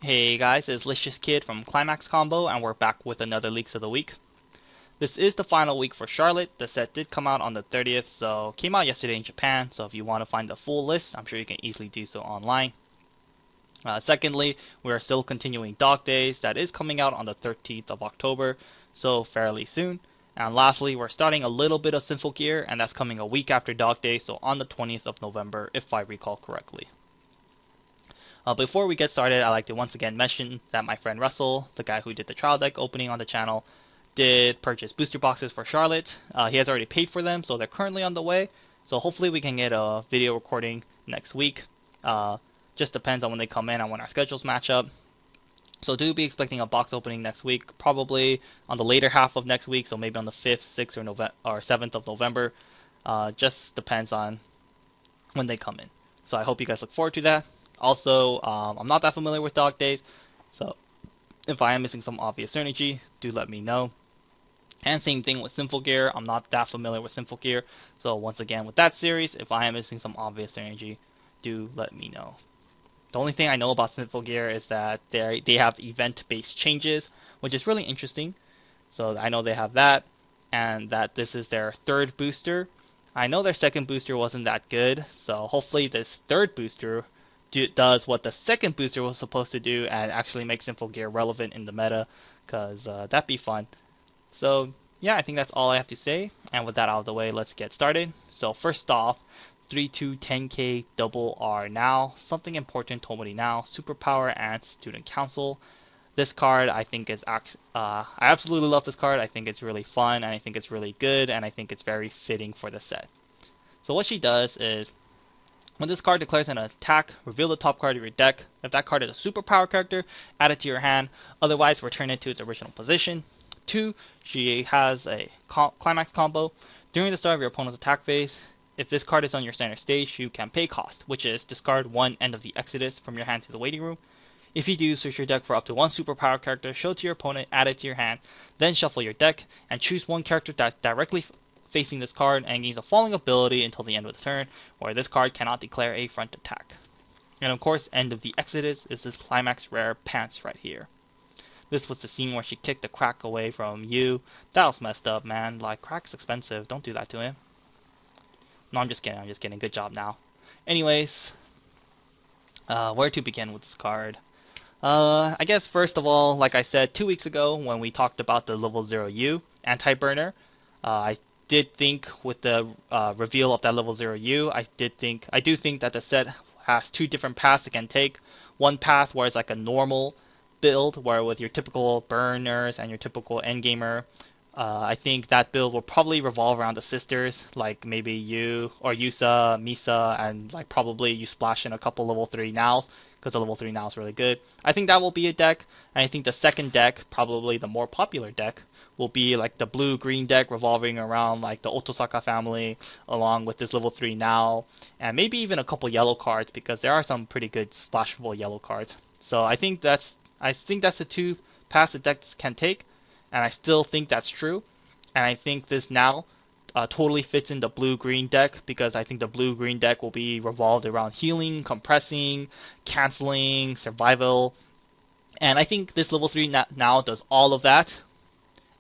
Hey guys, it's Licious Kid from ClimaxCombo, and we're back with another Leaks of the Week. This is the final week for Charlotte. The set did come out on the 30th, so came out yesterday in Japan, so if you want to find the full list, I'm sure you can easily do so online. Secondly, we are still continuing Dog Days. That is coming out on the 13th of October, so fairly soon. And lastly, we're starting a little bit of Symphogear, and that's coming a week after Dog Days, so on the 20th of November, if I recall correctly. Before we get started, I'd like to once again mention that my friend Russell, the guy who did the trial deck opening on the channel, did purchase booster boxes for Charlotte. He has already paid for them, so they're currently on the way. So hopefully we can get a video recording next week. Just depends on when they come in and when our schedules match up. So do be expecting a box opening next week, probably on the later half of next week, so maybe on the 5th, 6th, or 7th of November. Just depends on when they come in. So I hope you guys look forward to that. Also, I'm not that familiar with Dog Days, so if I am missing some obvious synergy, do let me know. And same thing with Symphogear, I'm not that familiar with Symphogear, so once again with that series, if I am missing some obvious synergy, do let me know. The only thing I know about Symphogear is that they have event-based changes, which is really interesting. So I know they have that, and that this is their third booster. I know their second booster wasn't that good, so hopefully this third booster does what the second booster was supposed to do and actually makes Symphogear relevant in the meta, because that'd be fun. So yeah, I think that's all I have to say, and with that out of the way, let's get started. So first off, 3-2-10k double R now, something important told me now, superpower and student council. This card I think is I absolutely love this card. I think it's really fun, and I think it's really good, and I think it's very fitting for the set. So what she does is, when this card declares an attack, reveal the top card of your deck. If that card is a superpower character, add it to your hand. Otherwise, return it to its original position. 2, she has a climax combo. During the start of your opponent's attack phase, if this card is on your center stage, you can pay cost, which is discard one End of the Exodus from your hand to the waiting room. If you do, search your deck for up to one superpower character, show it to your opponent, add it to your hand, then shuffle your deck, and choose one character that's directly facing this card and gains a falling ability until the end of the turn, where this card cannot declare a front attack. And of course, End of the Exodus is this Climax Rare Pants right here. This was the scene where she kicked the crack away from you. That was messed up, man. Like, crack's expensive. Don't do that to him. No, I'm just kidding. Good job now. Anyways, where to begin with this card? I guess first of all, like I said 2 weeks ago when we talked about the level 0U anti-burner, I did think with the reveal of that level 0U, I do think that the set has two different paths it can take. One path where it's like a normal build, where with your typical burners and your typical endgamer, I think that build will probably revolve around the sisters, like maybe you or Yusa, Misa, and like probably you splash in a couple level 3 nows, because the level 3 now is really good. I think that will be a deck, and I think the second deck, probably the more popular deck, will be like the blue-green deck revolving around like the Otosaka family, along with this level 3 now, and maybe even a couple yellow cards, because there are some pretty good splashable yellow cards. So I think that's the two paths the decks can take, and I still think that's true. And I think this now totally fits in the blue-green deck, because I think the blue-green deck will be revolved around healing, compressing, canceling, survival. And I think this level 3 now does all of that.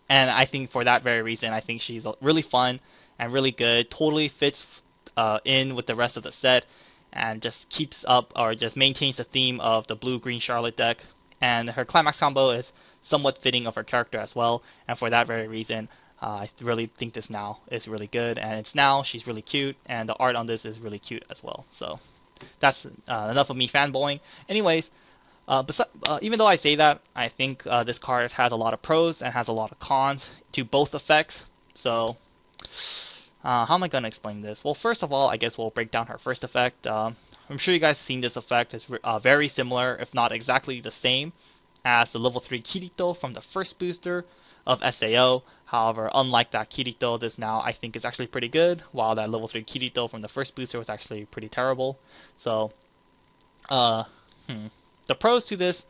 And I think for that very reason, I think she's really fun and really good. Totally fits in with the rest of the set, and just keeps up or just maintains the theme of the blue-green Charlotte deck. And her climax combo is somewhat fitting of her character as well. And for that very reason, I really think this now is really good. And it's now, she's really cute, and the art on this is really cute as well. So that's enough of me fanboying. Anyways, even though I say that, I think this card has a lot of pros and has a lot of cons to both effects. So how am I going to explain this? Well, first of all, I guess we'll break down her first effect. I'm sure you guys have seen this effect. It's very similar, if not exactly the same, as the level 3 Kirito from the first booster of SAO. However, unlike that Kirito, this now I think is actually pretty good, while that level 3 Kirito from the first booster was actually pretty terrible. So, the pros to this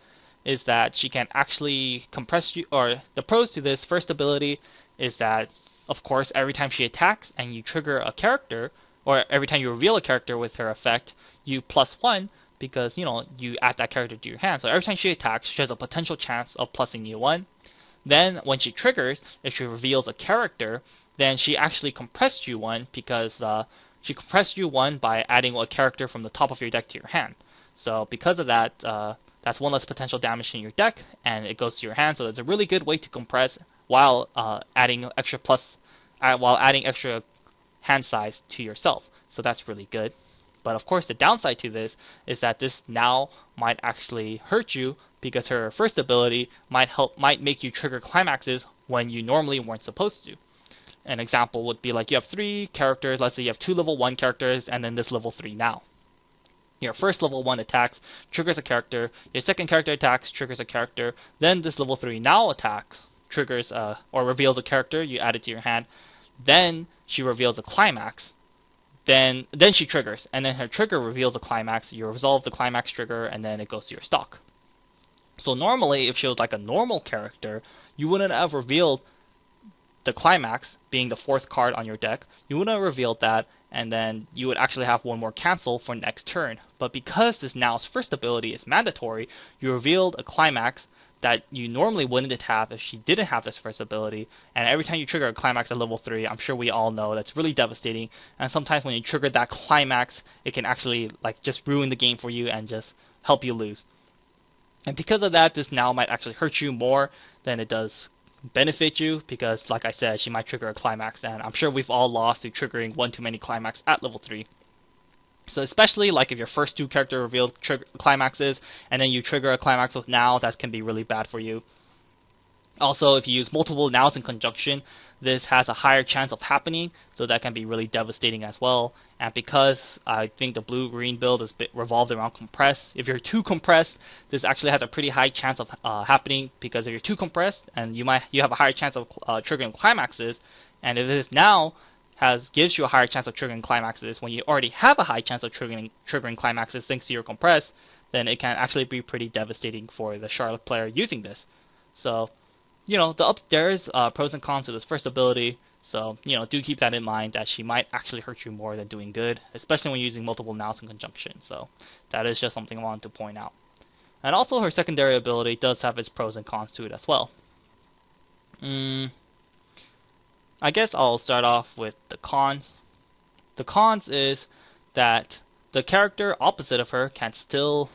is that she can actually compress you, or the pros to this first ability is that, of course, every time she attacks and you trigger a character, or every time you reveal a character with her effect, you +1 because you add that character to your hand. So every time she attacks, she has a potential chance of plussing you 1. Then when she triggers, if she reveals a character, then she actually compressed you 1 because she compressed you 1 by adding a character from the top of your deck to your hand. So because of that, that's 1 less potential damage in your deck, and it goes to your hand. So it's a really good way to compress while adding extra hand size to yourself. So that's really good. But of course, the downside to this is that this now might actually hurt you because her first ability might make you trigger climaxes when you normally weren't supposed to. An example would be like you have 3 characters. Let's say you have 2 level 1 characters and then this level 3 now. Your first level 1 attacks, triggers a character. Your second character attacks, triggers a character. Then this level 3 now attacks, triggers or reveals a character. You add it to your hand. Then she reveals a climax. Then she triggers, and then her trigger reveals a climax. You resolve the climax trigger, and then it goes to your stock. So normally, if she was like a normal character, you wouldn't have revealed the climax, being the 4th card on your deck. You wouldn't have revealed that, and then you would actually have 1 more cancel for next turn. But because this now's first ability is mandatory, you revealed a climax that you normally wouldn't have if she didn't have this first ability. And every time you trigger a climax at level 3, I'm sure we all know that's really devastating. And sometimes when you trigger that climax, it can actually just ruin the game for you and just help you lose. And because of that, this now might actually hurt you more than it does benefit you, because like I said, she might trigger a climax, and I'm sure we've all lost to triggering 1 too many climax at level 3. So especially if your first 2 character revealed climaxes, and then you trigger a climax with now, that can be really bad for you. Also, if you use multiple nows in conjunction, this has a higher chance of happening, so that can be really devastating as well. And because I think the blue-green build is revolved around compressed, if you're too compressed, this actually has a pretty high chance of happening, because if you're too compressed, and you have a higher chance of triggering climaxes, and if this now gives you a higher chance of triggering climaxes when you already have a high chance of triggering climaxes thanks to your compress, then it can actually be pretty devastating for the Charlotte player using this. So, there's pros and cons to this first ability. So, do keep that in mind, that she might actually hurt you more than doing good, especially when using multiple nows in conjunction. So that is just something I wanted to point out. And also, her secondary ability does have its pros and cons to it as well. I guess I'll start off with the cons. The cons is that the character opposite of her can still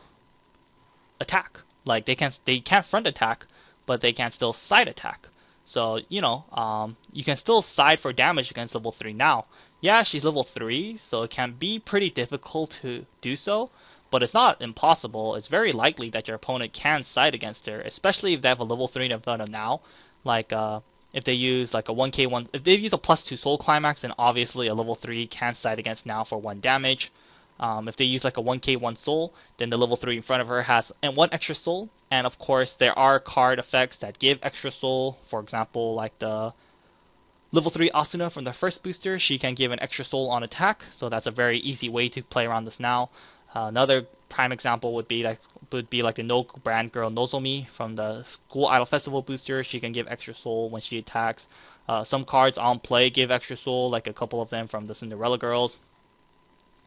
attack. They can't front attack, but they can still side attack. So, you can still side for damage against level 3 now. Yeah, she's level 3, so it can be pretty difficult to do so, but it's not impossible. It's very likely that your opponent can side against her, especially if they have a level 3 in front of now. If they use a 1k1, if they use a +2 soul climax, then obviously a level 3 can side against now for 1 damage. If they use a 1k1 soul, then the level 3 in front of her has 1 extra soul. And of course, there are card effects that give extra soul. For example, the level 3 Asuna from the first booster, she can give an extra soul on attack. So that's a very easy way to play around this now. Another prime example would be the No Brand Girl Nozomi from the School Idol Festival booster. She can give extra soul when she attacks. Some cards on play give extra soul, like a couple of them from the Cinderella Girls.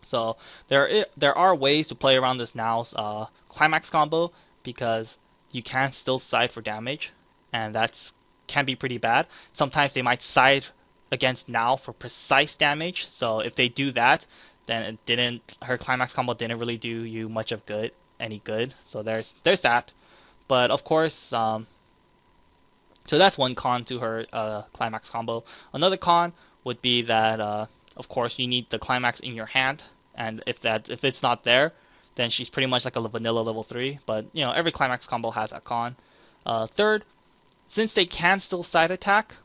So there are ways to play around this now's climax combo, because you can still side for damage, and that can be pretty bad. Sometimes they might side against now for precise damage. So if they do that, then her climax combo didn't really do you much of any good. So there's that. But of course, so that's one con to her climax combo. Another con would be that of course you need the climax in your hand, and if it's not there, then she's pretty much like a vanilla level 3. But every climax combo has that con. Third, since they can still side attack,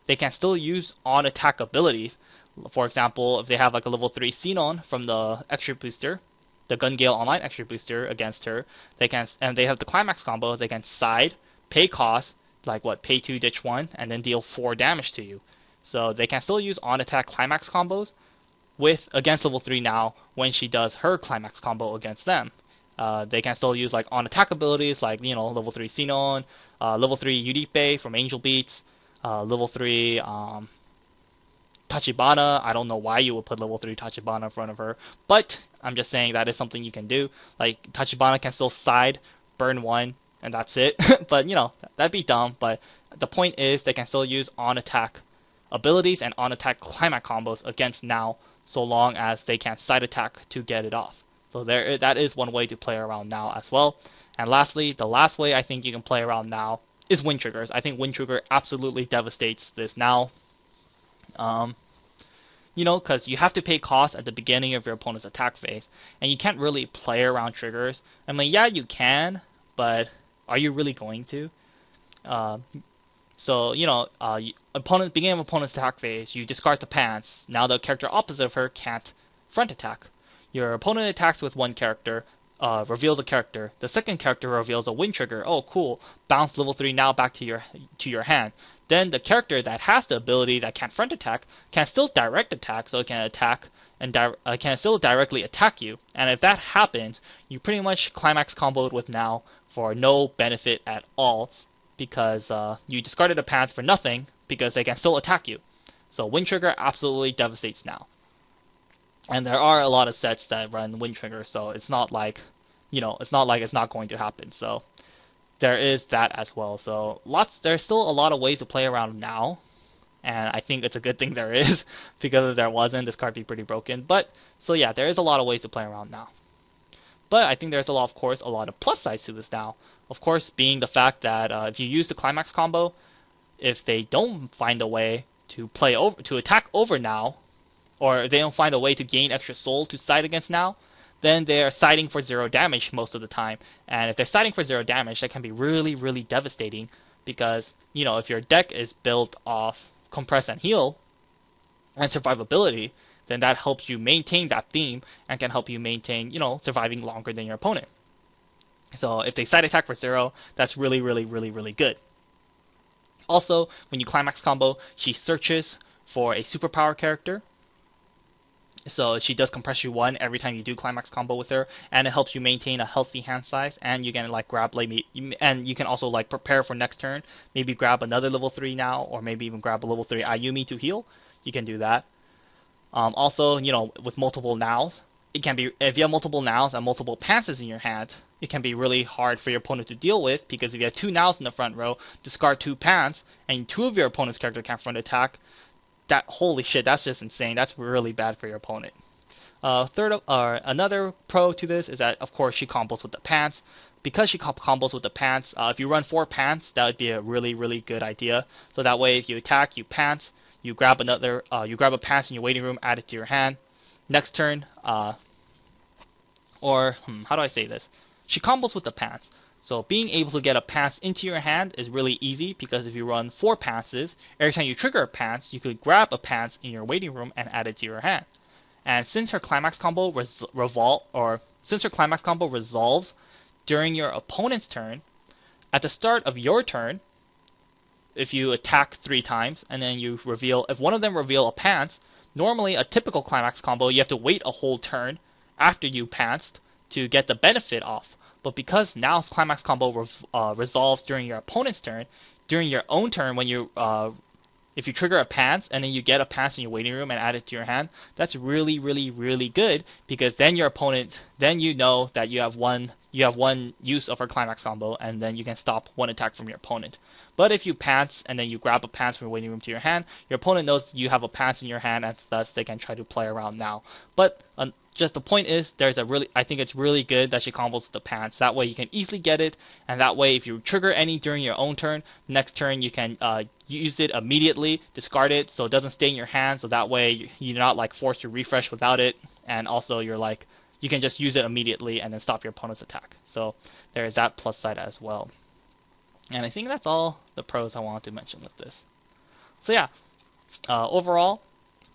they can still use on attack abilities. For example, if they have a level 3 Xenon from the extra booster, the Gun Gale Online extra booster against her, and they have the climax combo, they can side, pay cost, pay 2, ditch 1, and then deal 4 damage to you. So they can still use on attack climax combos against level 3 now when she does her climax combo against them. They can still use on attack abilities level 3 Xenon, level 3 Yudipe from Angel Beats, level 3 Tachibana. I don't know why you would put level 3 Tachibana in front of her, but I'm just saying that is something you can do. Like Tachibana can still side, burn one, and that's it. But you know, that'd be dumb. But the point is they can still use on attack abilities and on attack climax combos against Now, so long as they can side attack to get it off. So that is one way to play around Now as well. And lastly, the last way I think you can play around Now is Wind Triggers. I think Wind Trigger absolutely devastates this Now. You know, because you have to pay cost at the beginning of your opponent's attack phase, and you can't really play around triggers. I mean, yeah, you can, but are you really going to? So, you know, beginning of opponent's attack phase, you discard the pants. Now the character opposite of her can't front attack. Your opponent attacks with one character, reveals a character. The second character reveals a Wind Trigger. Oh, cool. Bounce level 3 Now back to your hand. Then the character that has the ability that can't front attack can still direct attack, so it can attack and can still directly attack you. And if that happens, you pretty much climax comboed with Now for no benefit at all, because you discarded the pants for nothing because they can still attack you. So Wind Trigger absolutely devastates Now. And there are a lot of sets that run Wind Trigger, so it's not like, you know, it's not like it's not going to happen. So there is that as well. So there's still a lot of ways to play around Now, and I think it's a good thing there is, because if there wasn't, this card would be pretty broken. But so yeah, there is a lot of ways to play around Now. But I think there's a lot of plus sides to this Now. Of course, being the fact that if you use the climax combo, if they don't find a way to attack over Now, or they don't find a way to gain extra soul to side against Now, then they are siding for 0 damage most of the time. And if they're siding for 0 damage, that can be really, really devastating, because, you know, if your deck is built off compress and heal and survivability, then that helps you maintain that theme and can help you maintain, you know, surviving longer than your opponent. So if they side attack for 0, that's really, really, really, really good. Also, when you climax combo, she searches for a superpower character. So she does compress you 1 every time you do climax combo with her, and it helps you maintain a healthy hand size. And you can like grab and you can also like prepare for next turn. Maybe grab another level 3 Now, or maybe even grab a level 3 Ayumi to heal. You can do that. Also, you know, with multiple Nows, it can be, if you have multiple Nows and multiple Pantses in your hand, it can be really hard for your opponent to deal with, because if you have 2 Nows in the front row, discard 2 Pants, and 2 of your opponent's character can't front attack, that, holy shit, that's just insane. That's really bad for your opponent. Another pro to this is that, of course, she combos with the pants. Because she combos with the pants, if you run 4 pants, that would be a really, really good idea. So that way, if you attack, you pants, you grab you grab a pants in your waiting room, add it to your hand. Next turn, how do I say this? She combos with the pants. So being able to get a pants into your hand is really easy, because if you run 4 pantses, every time you trigger a pants, you could grab a pants in your waiting room and add it to your hand. And since her climax combo resolves during your opponent's turn, at the start of your turn, if you attack 3 times and then you reveal, if one of them reveal a pants, normally a typical climax combo you have to wait a whole turn after you pantsed to get the benefit off. But because Now's climax combo resolves during your opponent's turn, during your own turn, when you if you trigger a pants and then you get a pants in your waiting room and add it to your hand, that's really, really, really good, because then your opponent, then you know that you have one use of her climax combo, and then you can stop 1 attack from your opponent. But if you pants and then you grab a pants from your waiting room to your hand, your opponent knows you have a pants in your hand, and thus they can try to play around Now. But just the point is, I think it's really good that she combos with the pants. That way you can easily get it, and that way if you trigger any during your own turn, next turn you can use it immediately, discard it, so it doesn't stay in your hand. So that way you're not like forced to refresh without it, and also you're like, you can just use it immediately and then stop your opponent's attack. So there is that plus side as well. And I think that's all the pros I wanted to mention with this. So yeah, overall,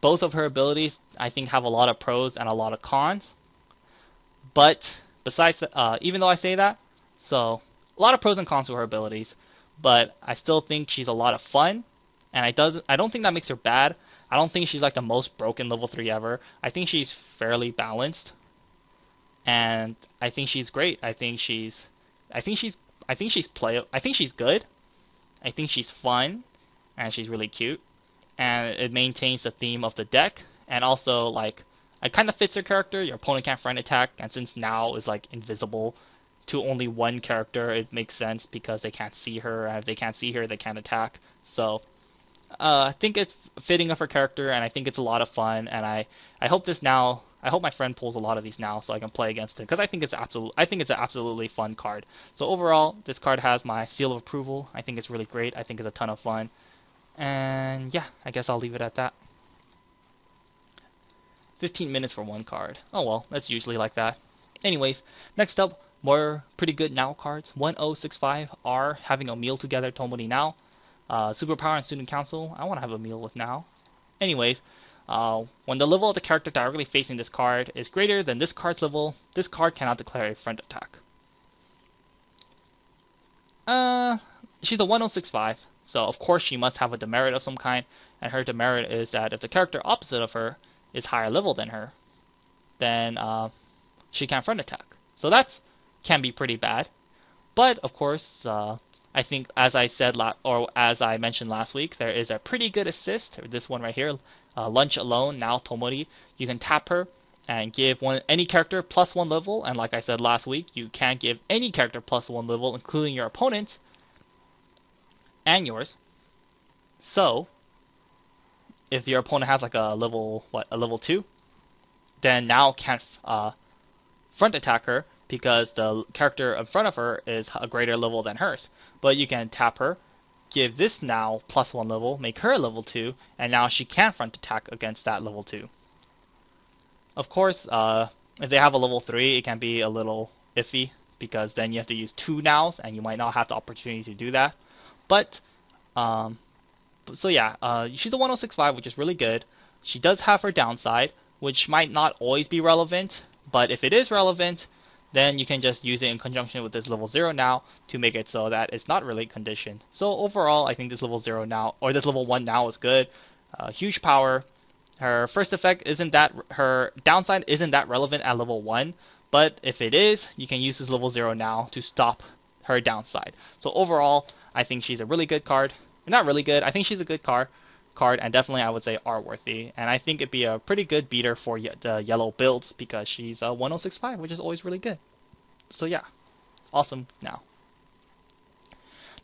both of her abilities, I think, have a lot of pros and a lot of cons. But besides, even though I say that, so a lot of pros and cons to her abilities, but I still think she's a lot of fun, and I don't think that makes her bad. I don't think she's like the most broken level 3 ever. I think she's fairly balanced, and I think she's great. I think she's good. I think she's fun, and she's really cute, and it maintains the theme of the deck. And also, like, it kind of fits her character. Your opponent can't front attack, and since now is like invisible to only one character, it makes sense because they can't see her, and if they can't see her, they can't attack. So I think it's fitting of her character, and I think it's a lot of fun, and I hope this now. I hope my friend pulls a lot of these now so I can play against it because I think it's an absolutely fun card. So overall, this card has my seal of approval. I think it's really great. I think it's a ton of fun. And yeah, I guess I'll leave it at that. 15 minutes for one card. Oh well, that's usually like that. Anyways, next up, more pretty good now cards. 1065R, having a meal together, Tomori now. Superpower and Student Council, I want to have a meal with now. Anyways, when the level of the character directly facing this card is greater than this card's level, this card cannot declare a front attack. She's a 1065, so of course she must have a demerit of some kind, and her demerit is that if the character opposite of her is higher level than her, then she can't front attack. So that can be pretty bad. But of course, I think as I mentioned last week, there is a pretty good assist. This one right here, Lunch Alone, now Tomori. You can tap her and give any character +1 level, and like I said last week, you can give any character +1 level, including your opponent and yours. So if your opponent has like a level 2, then now can't front attack her because the character in front of her is a greater level than hers. But you can tap her, give this now +1 level, make her a level 2, and now she can front attack against that level 2. Of course, if they have a level 3, it can be a little iffy because then you have to use 2 nows, and you might not have the opportunity to do that. But so yeah, she's a 1065, which is really good. She does have her downside, which might not always be relevant, but if it is relevant, then you can just use it in conjunction with this level 0 now to make it so that it's not really conditioned. So overall, I think this level 0 now, or this level 1 now is good. Huge power. Her first effect her downside isn't that relevant at level 1, but if it is, you can use this level 0 now to stop her downside. So overall, I think she's a really good card. Not really good, I think she's a good card, and definitely I would say R-worthy. And I think it'd be a pretty good beater for the yellow builds because she's a 1065, which is always really good. So yeah, awesome now.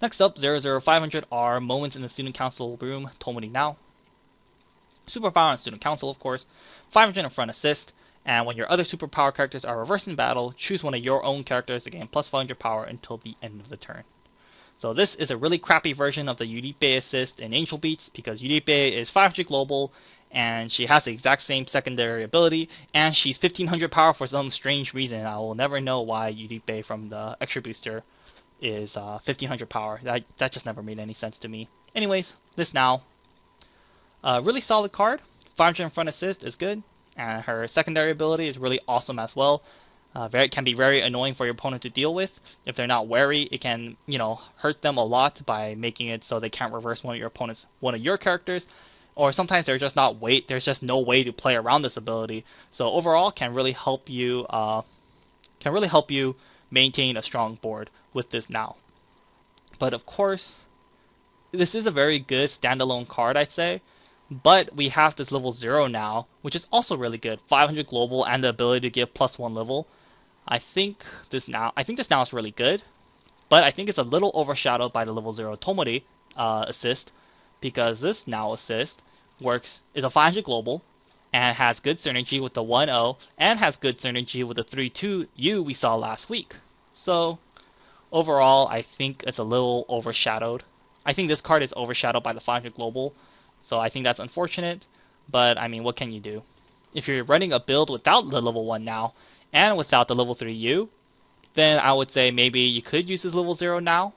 Next up, 00500R, Moments in the Student Council Room, Tomori now. Superpower and Student Council, of course. 500 in front assist, and when your other superpower characters are reversed in battle, choose one of your own characters to gain +500 power until the end of the turn. So this is a really crappy version of the Yuripe assist in Angel Beats because Yuripe is 500 global and she has the exact same secondary ability and she's 1500 power for some strange reason. I will never know why Yuripe from the extra booster is 1500 power. That just never made any sense to me. Anyways, this now. Really solid card. 500 in front assist is good, and her secondary ability is really awesome as well. Can be very annoying for your opponent to deal with. If they're not wary, it can, hurt them a lot by making it so they can't reverse one of your characters, or sometimes there's just no way to play around this ability. So overall, can really help you maintain a strong board with this now. But of course, this is a very good standalone card, I'd say. But we have this level 0 now, which is also really good. 500 global and the ability to give +1 level. I think this now is really good, but I think it's a little overshadowed by the level 0 Tomori assist, because this now assist is a 500 global, and has good synergy with the 1-0, and has good synergy with the 3-2 we saw last week. So overall, I think it's a little overshadowed. I think this card is overshadowed by the 500 global, so I think that's unfortunate, but I mean, what can you do? If you're running a build without the level 1 now, and without the level 3 then I would say maybe you could use this level 0 now.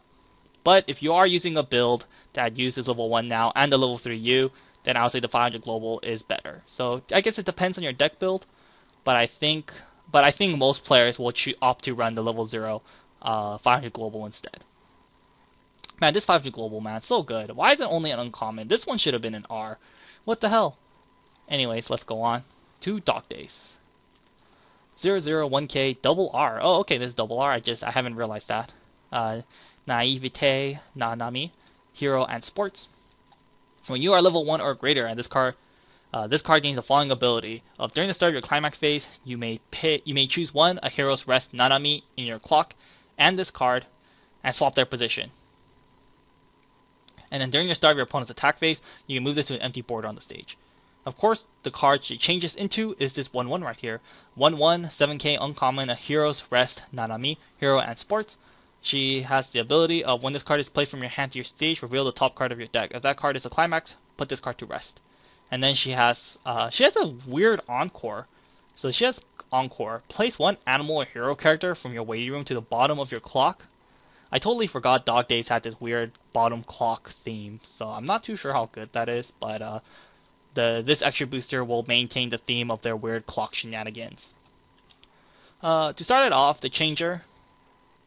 But if you are using a build that uses level 1 now and the level 3 then I would say the 500 global is better. So I guess it depends on your deck build, but I think most players will opt to run the level 0 500 global instead. Man, this 500 global, man, so good. Why is it only an uncommon? This one should have been an R. What the hell? Anyways, let's go on to Dog Days. 001K double R. Oh, okay, this is double R. I haven't realized that. Naivete, Nanami, Hero, and Sports. When you are level 1 or greater, and this card This card gains the following ability: during the start of your climax phase, you may choose a hero's rest Nanami in your clock, and this card, and swap their position. And then during the start of your opponent's attack phase, you can move this to an empty border on the stage. Of course, the card she changes into is this 1/1 right here. 1/1, 7k uncommon, a hero's rest Nanami, hero and sports. She has the ability of when this card is played from your hand to your stage, reveal the top card of your deck. If that card is a climax, put this card to rest. And then she has a weird encore. So she has encore. Place one animal or hero character from your waiting room to the bottom of your clock. I totally forgot Dog Days had this weird bottom clock theme, so I'm not too sure how good that is, but this extra booster will maintain the theme of their weird clock shenanigans. To start it off, the changer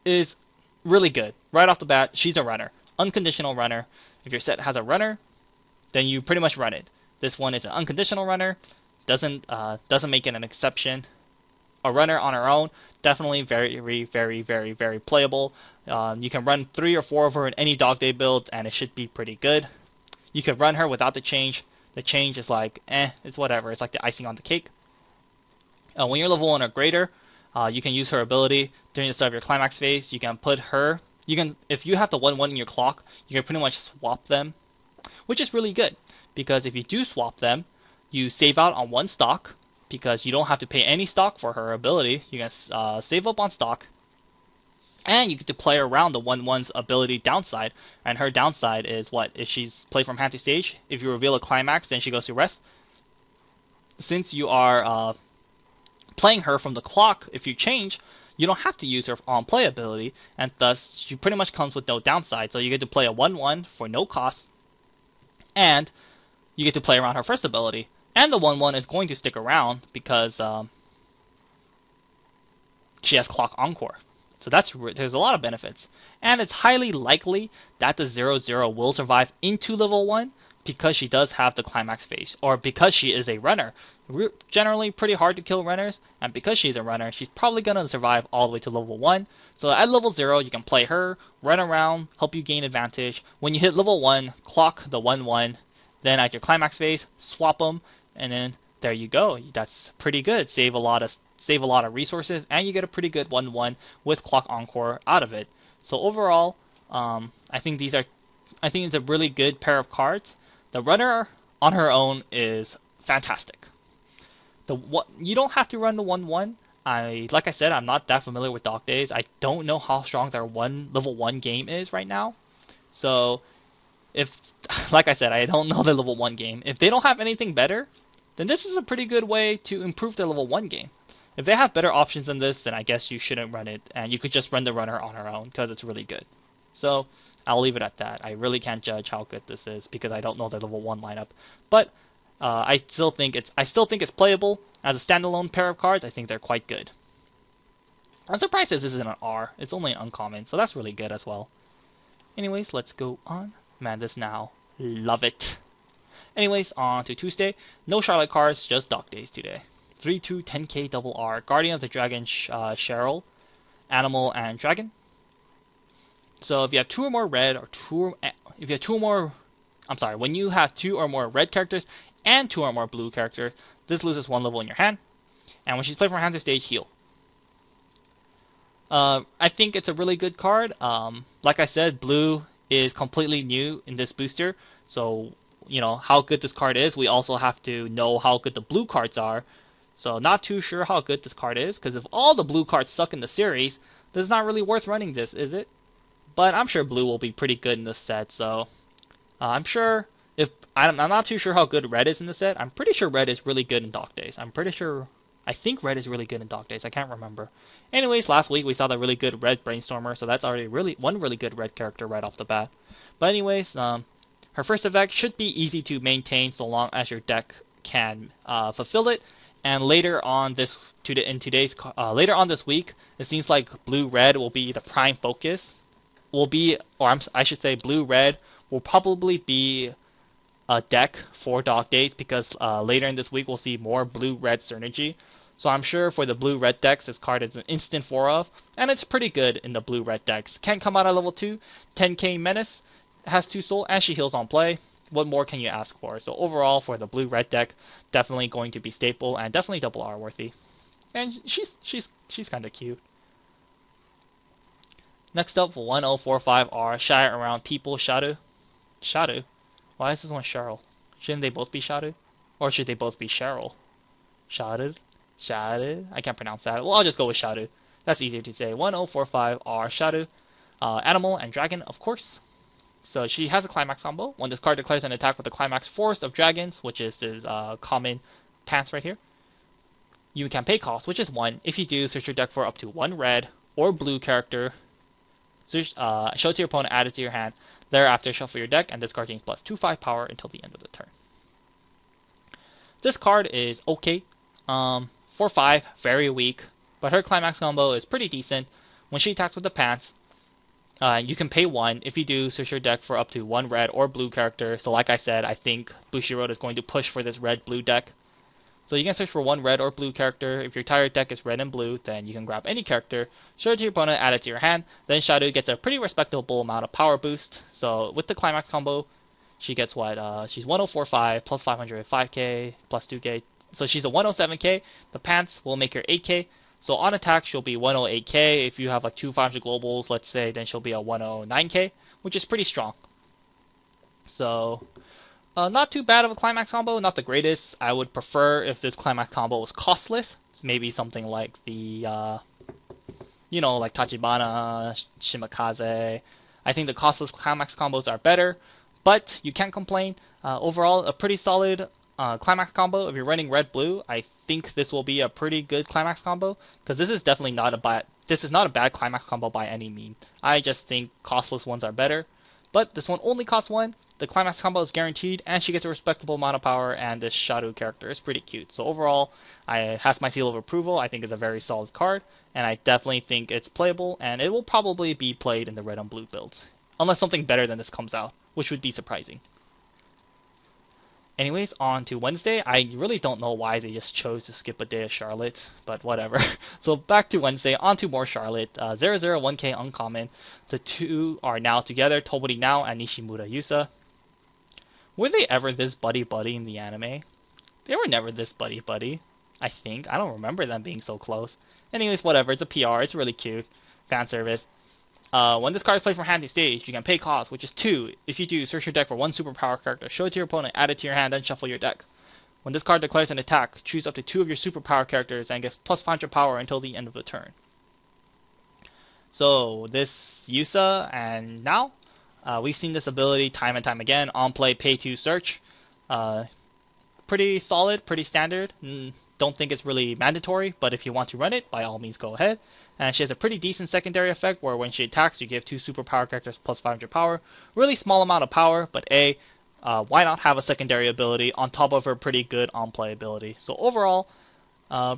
is really good. Right off the bat, she's a runner. Unconditional runner. If your set has a runner, then you pretty much run it. This one is an unconditional runner. Doesn't make it an exception. A runner on her own, definitely very, very, very, very playable. You can run 3 or 4 of her in any Dog Day build, and it should be pretty good. You could run her without the change. The change is like, it's whatever. It's like the icing on the cake. When you're level 1 or greater, you can use her ability during the start of your climax phase. You can put her. If you have the 1/1 in your clock, you can pretty much swap them, which is really good because if you do swap them, you save out on 1 stock because you don't have to pay any stock for her ability. You can save up on stock, and you get to play around the 1/1's ability downside. And her downside is what? If she's played from hand to stage, if you reveal a climax, then she goes to rest. Since you are playing her from the clock, if you change, you don't have to use her on play ability, and thus she pretty much comes with no downside. So you get to play a 1/1 for no cost, and you get to play around her first ability. And the 1/1 is going to stick around because she has clock encore. So there's a lot of benefits. And it's highly likely that the 0/0 will survive into level 1 because she does have the climax phase, or because she is a runner. Generally pretty hard to kill runners, and because she's a runner, she's probably going to survive all the way to level 1. So at level 0, you can play her, run around, help you gain advantage. When you hit level 1, clock the 1/1, then at your climax phase, swap them, and then there you go. That's pretty good. Save a lot of resources, and you get a pretty good 1/1 with clock encore out of it. So overall, I think it's a really good pair of cards. The runner on her own is fantastic. You don't have to run the 1/1. Like I said, I'm not that familiar with Dog Days. I don't know how strong their level 1 game is right now. So like I said, I don't know their level 1 game. If they don't have anything better, then this is a pretty good way to improve their level 1 game. If they have better options than this, then I guess you shouldn't run it, and you could just run the runner on her own because it's really good. So I'll leave it at that. I really can't judge how good this is because I don't know their level 1 lineup. But I still think it's playable as a standalone pair of cards. I think they're quite good. I'm surprised this isn't an R. It's only an uncommon, so that's really good as well. Anyways, let's go on. Madness now. Love it. Anyways, on to Tuesday. No Charlotte cards, just Dog Days today. 3/2 10k double R. Guardian of the Dragon Cheryl. Animal and Dragon. So if you have 2 or more red, when you have 2 or more red characters and 2 or more blue characters, this loses 1 level in your hand. And when she's played from hand to stage, heal. I think it's a really good card. Like I said, blue is completely new in this booster. So, how good this card is, we also have to know how good the blue cards are. So, not too sure how good this card is, because if all the blue cards suck in the series, then it's not really worth running this, is it? But I'm sure blue will be pretty good in this set, so I'm not too sure how good red is in the set. I'm pretty sure red is really good in Dog Days. I think red is really good in Dog Days. I can't remember. Anyways, last week we saw the really good red Brainstormer, so that's already one really good red character right off the bat. But anyways, her first effect should be easy to maintain so long as your deck can fulfill it. And later on this week, it seems like blue-red will be the prime focus. I should say blue-red will probably be a deck for Dog Days because later in this week we'll see more blue-red synergy. So I'm sure for the blue-red decks, this card is an instant 4 of, and it's pretty good in the blue-red decks. Can come out at level 2, 10k Menace, has 2 soul, and she heals on play. what more can you ask for? So overall, for the blue-red deck, definitely going to be staple and definitely double R worthy. And she's kind of cute. Next up, 1045R, shy around people, Shadow. Shadow? Why is this one Cheryl? Shouldn't they both be Shadow? Or should they both be Cheryl? Shadow? Shadow? I can't pronounce that. Well, I'll just go with Shadow. That's easier to say. 1045R, Shadow. Animal and Dragon, of course. So she has a Climax combo. When this card declares an attack with the Climax Forest of Dragons, which is this common pants right here, you can pay cost, which is 1. If you do, search your deck for up to 1 red or blue character. Search, show it to your opponent, add it to your hand. Thereafter, shuffle your deck, and this card gains plus 2/5 power until the end of the turn. This card is okay. 4/5, very weak, but her Climax combo is pretty decent. When she attacks with the pants, you can pay 1. If you do, search your deck for up to 1 red or blue character. So like I said, I think Bushiroad is going to push for this red-blue deck. So you can search for 1 red or blue character. If your entire deck is red and blue, then you can grab any character, show it to your opponent, add it to your hand. Then Shadow gets a pretty respectable amount of power boost. So with the Climax combo, she gets what? She's 1045 plus 500, 5k plus 2k. So she's a 107k. The pants will make her 8k. So on attack, she'll be 108k. If you have like 2 500 globals, let's say, then she'll be a 109k, which is pretty strong. So not too bad of a Climax combo, not the greatest. I would prefer if this Climax combo was costless. Maybe something like the, like Tachibana, Shimakaze. I think the costless Climax combos are better, but you can't complain. Overall, a pretty solid Climax combo. If you're running red-blue, I think this will be a pretty good Climax combo, because this is definitely not a bad Climax combo by any means. I just think costless ones are better, but this one only costs 1. The Climax combo is guaranteed, and she gets a respectable amount of power, and this Shadow character is pretty cute. So overall, it has my seal of approval. I think it's a very solid card, and I definitely think it's playable, and it will probably be played in the red and blue builds. Unless something better than this comes out, which would be surprising. Anyways, on to Wednesday. I really don't know why they just chose to skip a day of Charlotte, but whatever. So back to Wednesday, on to more Charlotte. 001k uncommon. The two are now together, Tobori Now and Nishimura Yusa. Were they ever this buddy-buddy in the anime? They were never this buddy-buddy, I think. I don't remember them being so close. Anyways, whatever. It's a PR. It's really cute. Fan service. When this card is played from hand to stage, you can pay cost, which is 2. If you do, search your deck for 1 superpower character, show it to your opponent, add it to your hand, then shuffle your deck. When this card declares an attack, choose up to 2 of your superpower characters and gets plus 500 power until the end of the turn. So, this Yusa and Now, we've seen this ability time and time again. On play, pay 2, search. Pretty solid, pretty standard. Don't think it's really mandatory, but if you want to run it, by all means go ahead. And she has a pretty decent secondary effect where when she attacks, you give 2 superpower characters plus 500 power. Really small amount of power, but why not have a secondary ability on top of her pretty good on-play ability? So overall,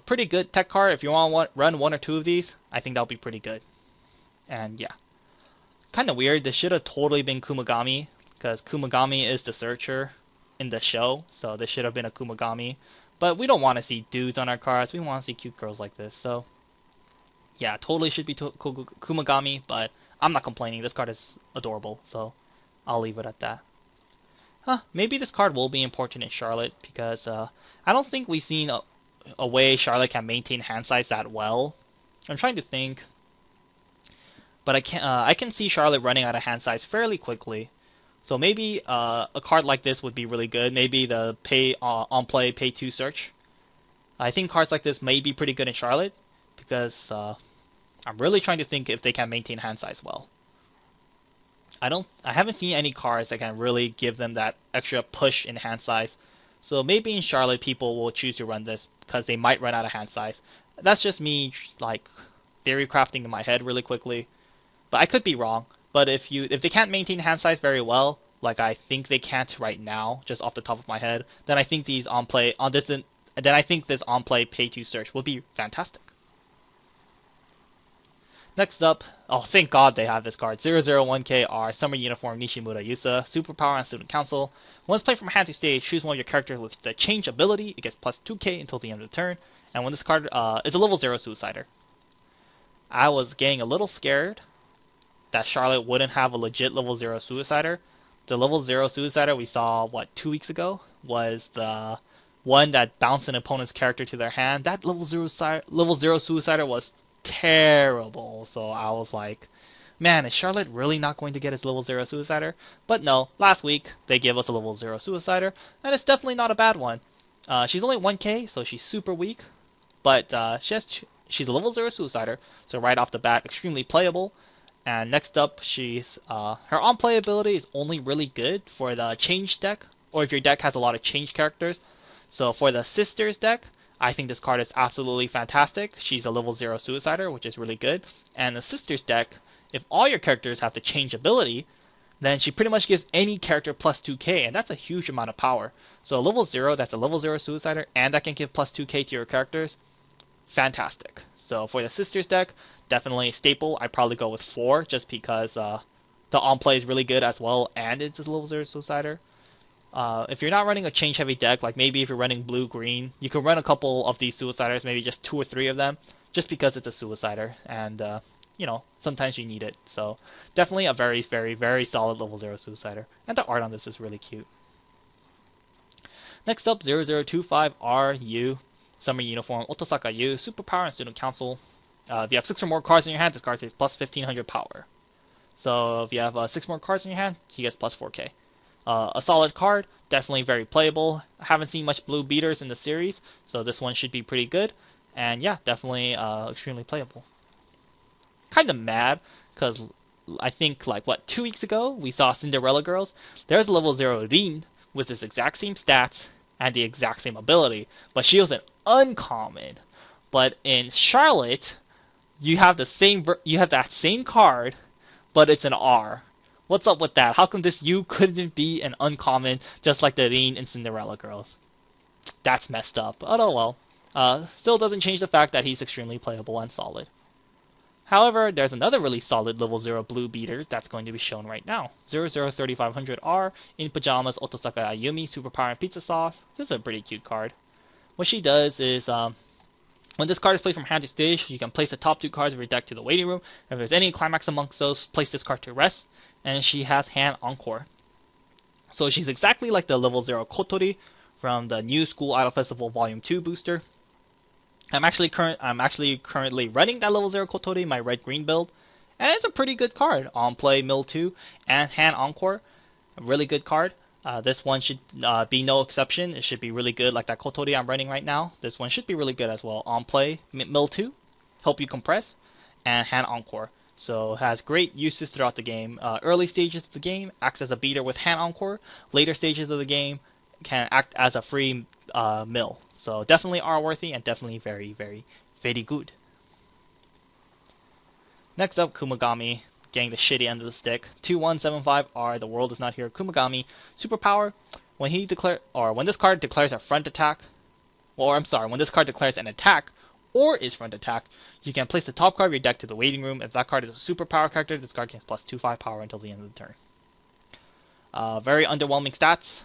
pretty good tech card. If you want to run 1 or 2 of these, I think that'll be pretty good. And yeah. Kind of weird. This should have totally been Kumagami, because Kumagami is the searcher in the show, so this should have been a Kumagami. But we don't want to see dudes on our cards. We want to see cute girls like this, so yeah, totally should be Kumagami, but I'm not complaining. This card is adorable, so I'll leave it at that. Maybe this card will be important in Charlotte, because I don't think we've seen a way Charlotte can maintain hand size that well. I'm trying to think, but I can see Charlotte running out of hand size fairly quickly. So maybe a card like this would be really good. Maybe the on play pay 2 search. I think cards like this may be pretty good in Charlotte, because I'm really trying to think if they can maintain hand size well. I haven't seen any cards that can really give them that extra push in hand size. So maybe in Charlotte people will choose to run this because they might run out of hand size. That's just me like theory crafting in my head really quickly. But I could be wrong. But if they can't maintain hand size very well, like I think they can't right now, just off the top of my head, then I think these I think this on play pay 2 search will be fantastic. Next up, oh thank God they have this card, 001KR, Summer Uniform Nishimura Yusa, Superpower and Student Council. Once played from hand to stage, choose one of your characters with the change ability, it gets plus 2k until the end of the turn, and when this card is a level 0 Suicider. I was getting a little scared that Charlotte wouldn't have a legit level 0 Suicider, The level 0 Suicider we saw, what, 2 weeks ago? Was the one that bounced an opponent's character to their hand. That level 0 Suicider was terrible. So I was like, man, is Charlotte really not going to get its level 0 Suicider? But no, last week they gave us a level 0 Suicider, and it's definitely not a bad one. She's only 1k, so she's super weak, but she's a level 0 Suicider, so right off the bat, extremely playable. And next up, her on-play ability is only really good for the change deck, or if your deck has a lot of change characters. So for the Sisters deck, I think this card is absolutely fantastic. She's a level 0 Suicider, which is really good. And the Sisters deck, if all your characters have the change ability, then she pretty much gives any character plus 2k, and that's a huge amount of power. So level 0, that's a level 0 Suicider, and that can give plus 2k to your characters. Fantastic. So for the Sisters deck, definitely a staple. I'd probably go with 4, just because the on-play is really good as well, and it's a level 0 Suicider. If you're not running a change-heavy deck, like maybe if you're running blue-green, you can run a couple of these Suiciders, maybe just 2 or 3 of them, just because it's a Suicider, and you know, sometimes you need it. So definitely a very, very, very solid level 0 Suicider. And the art on this is really cute. Next up, 0025RU, Summer Uniform, Otosaka U, Superpower and Student Council. If you have 6 or more cards in your hand, this card takes plus 1500 power. So if you have 6 more cards in your hand, he gets plus 4k. A solid card, definitely very playable. I haven't seen much blue beaters in the series, so this one should be pretty good. And yeah, definitely extremely playable. Kind of mad, because I think, like, what, 2 weeks ago, we saw Cinderella Girls. There's a level 0 Rin with this exact same stats and the exact same ability, but she was an uncommon. But in Charlotte, you have that same card, but it's an R. What's up with that? How come this U couldn't be an uncommon, just like the Rin in Cinderella Girls? That's messed up. Oh well. Still doesn't change the fact that he's extremely playable and solid. However, there's another really solid level 0 blue beater that's going to be shown right now. 003500R, in pajamas, Otosaka Ayumi, superpower and pizza sauce. This is a pretty cute card. What she does is, when this card is played from hand to stage, you can place the top 2 cards of your deck to the waiting room. If there's any climax amongst those, place this card to rest. And she has hand encore. So she's exactly like the level 0 Kotori from the new School Idol Festival Volume 2 booster. I'm actually currently running that level 0 Kotori, my red-green build, and it's a pretty good card. On play, mill 2, and hand encore, a really good card. This one should be no exception. It should be really good, like that Kotori I'm running right now. This one should be really good as well. On play, mill 2, help you compress, and hand encore. So it has great uses throughout the game. Early stages of the game, acts as a beater with hand encore. Later stages of the game, can act as a free mill. So definitely R-worthy and definitely very, very, very good. Next up, Kumagami, getting the shitty end of the stick. 2175R, the world is not here. Kumagami, superpower. When this card declares a front attack, when this card declares an attack or is front attack, you can place the top card of your deck to the waiting room. If that card is a superpower character, this card gets plus 2/5 power until the end of the turn. Very underwhelming stats.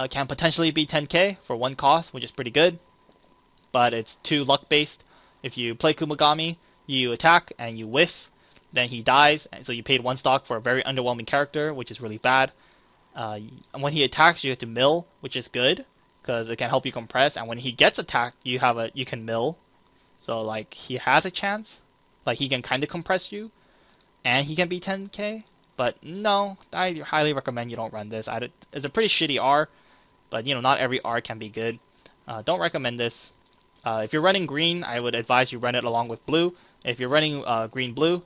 Can potentially be 10k for 1 cost, which is pretty good, but it's 2 luck based. If you play Kumagami, you attack and you whiff, then he dies, and so you paid 1 stock for a very underwhelming character, which is really bad. When he attacks, you have to mill, which is good because it can help you compress. And when he gets attacked, you can mill, so like he has a chance, like he can kind of compress you, and he can be 10k. But no, I highly recommend you don't run this. It's a pretty shitty R, but you know, not every R can be good. Don't recommend this. If you're running green, I would advise you run it along with blue. If you're running green-blue,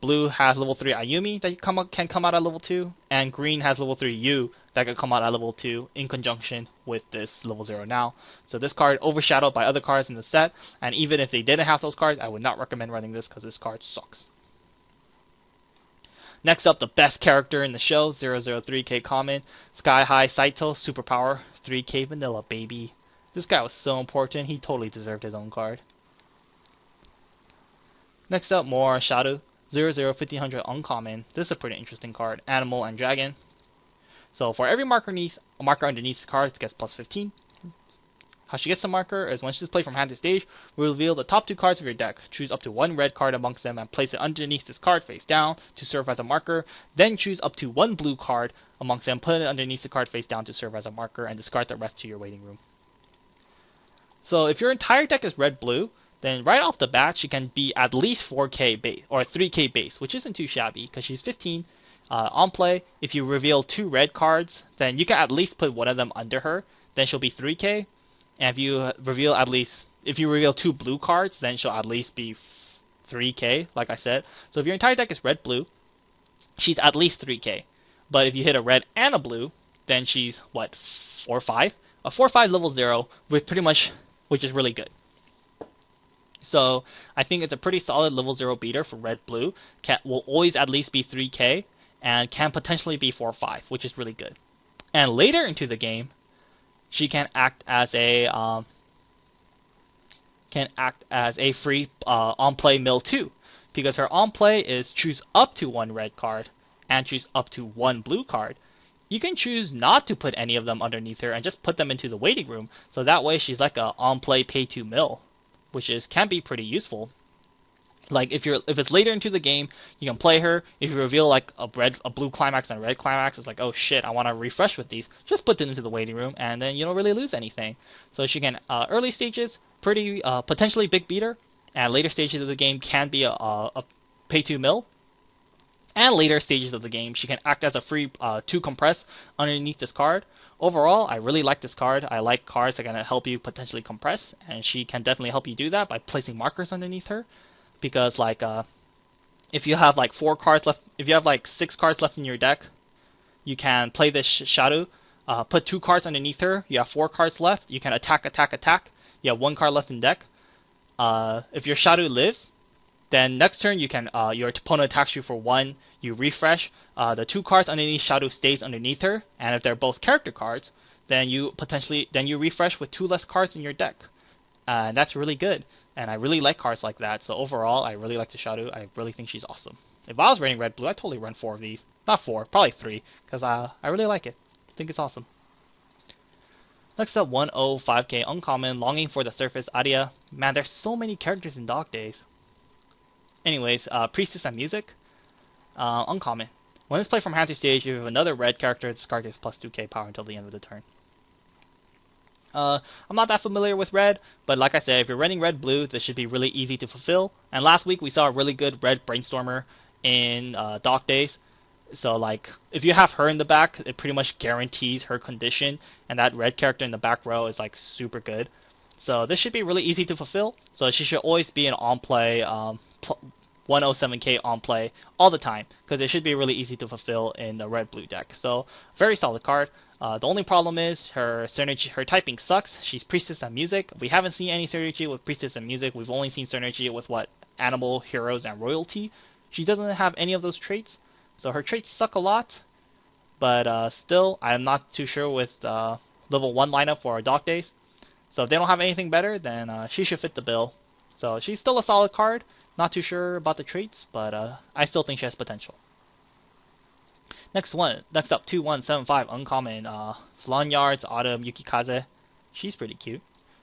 blue has level 3 Ayumi that can come out at level 2, and green has level 3 Yu that can come out at level 2 in conjunction with this level 0 now. So this card overshadowed by other cards in the set, and even if they didn't have those cards, I would not recommend running this because this card sucks. Next up, the best character in the show, 003k common, Sky High Saito, superpower, 3k vanilla, baby. This guy was so important, he totally deserved his own card. Next up, more Shadow, 001500 uncommon. This is a pretty interesting card, animal and dragon. So for every marker underneath the card, it gets plus 15. How she gets the marker is when she's played from hand to stage, reveal the top 2 cards of your deck. Choose up to 1 red card amongst them and place it underneath this card face down to serve as a marker. Then choose up to 1 blue card amongst them, put it underneath the card face down to serve as a marker, and discard the rest to your waiting room. So if your entire deck is red-blue, then right off the bat she can be at least 4k base, or 3k base, which isn't too shabby, because she's 15. On play, if you reveal 2 red cards, then you can at least put one of them under her, then she'll be 3k. And if you reveal 2 blue cards, then she'll at least be 3k, like I said. So if your entire deck is red-blue, she's at least 3k. But if you hit a red and a blue, then she's, what, 4-5? A 4-5 level 0, which is really good. So I think it's a pretty solid level 0 beater for red-blue. Will always at least be 3k, and can potentially be 4-5, which is really good. And later into the game, she can act as a free on-play mill too, because her on-play is choose up to 1 red card and choose up to 1 blue card. You can choose not to put any of them underneath her and just put them into the waiting room, so that way she's like a on-play pay-to mill, which can be pretty useful. Like if it's later into the game, you can play her. If you reveal like a blue climax and a red climax, it's like, oh shit, I want to refresh with these. Just put them into the waiting room, and then you don't really lose anything. So she can early stages pretty potentially big beater, and later stages of the game can be a pay to mill. And later stages of the game, she can act as a free 2 compress underneath this card. Overall, I really like this card. I like cards that can help you potentially compress, and she can definitely help you do that by placing markers underneath her. Because like if you have like 4 cards left, if you have like 6 cards left in your deck, you can play this shadow, put 2 cards underneath her. You have 4 cards left. You can attack. You have 1 card left in deck. If your shadow lives, then next turn you can your opponent attacks you for 1. You refresh. The 2 cards underneath shadow stays underneath her, and if they're both character cards, then you refresh with 2 less cards in your deck. And that's really good. And I really like cards like that, so overall, I really like the Shadow. I really think she's awesome. If I was running red-blue, I'd totally run 4 of these. Not 4, probably 3, because I really like it. I think it's awesome. Next up, 105k Uncommon, Longing for the Surface, Aria. Man, there's so many characters in Dog Days. Anyways, Priestess and Music. Uncommon. When it's played from hand to stage, you have another red character, this card gives plus 2k power until the end of the turn. I'm not that familiar with red, but like I said, if you're running red-blue, this should be really easy to fulfill. And last week we saw a really good red Brainstormer in Dock Days. So like, if you have her in the back, it pretty much guarantees her condition, and that red character in the back row is like super good. So this should be really easy to fulfill. So she should always be an on-play, 107k on-play all the time, because it should be really easy to fulfill in the red-blue deck. So very solid card. The only problem is her synergy, her typing sucks. She's Priestess and Music. We haven't seen any synergy with Priestess and Music. We've only seen synergy with Animal, Heroes, and Royalty. She doesn't have any of those traits, so her traits suck a lot. But still, I'm not too sure with level 1 lineup for our Dock Days. So if they don't have anything better, then she should fit the bill. So she's still a solid card. Not too sure about the traits, but I still think she has potential. Next up, 2175 Uncommon, Flonyards, Autumn, Yukikaze. She's pretty cute.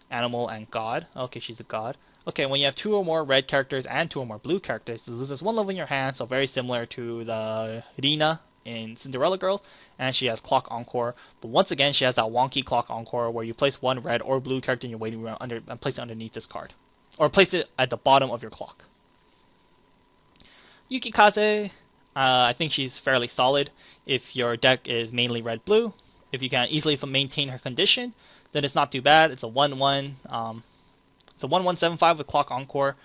Animal and God. Okay, she's a God. Okay, when you have 2 or more red characters and 2 or more blue characters, it loses 1 level in your hand, so very similar to the Rina in Cinderella Girls, and she has Clock Encore. But once again, she has that wonky Clock Encore where you place 1 red or blue character in your waiting room and place it underneath this card. Or place it at the bottom of your clock. Yukikaze, I think she's fairly solid if your deck is mainly red-blue. If you can easily maintain her condition, then it's not too bad. It's a 1-1. It's a 1-1-7-5 with Clock Encore,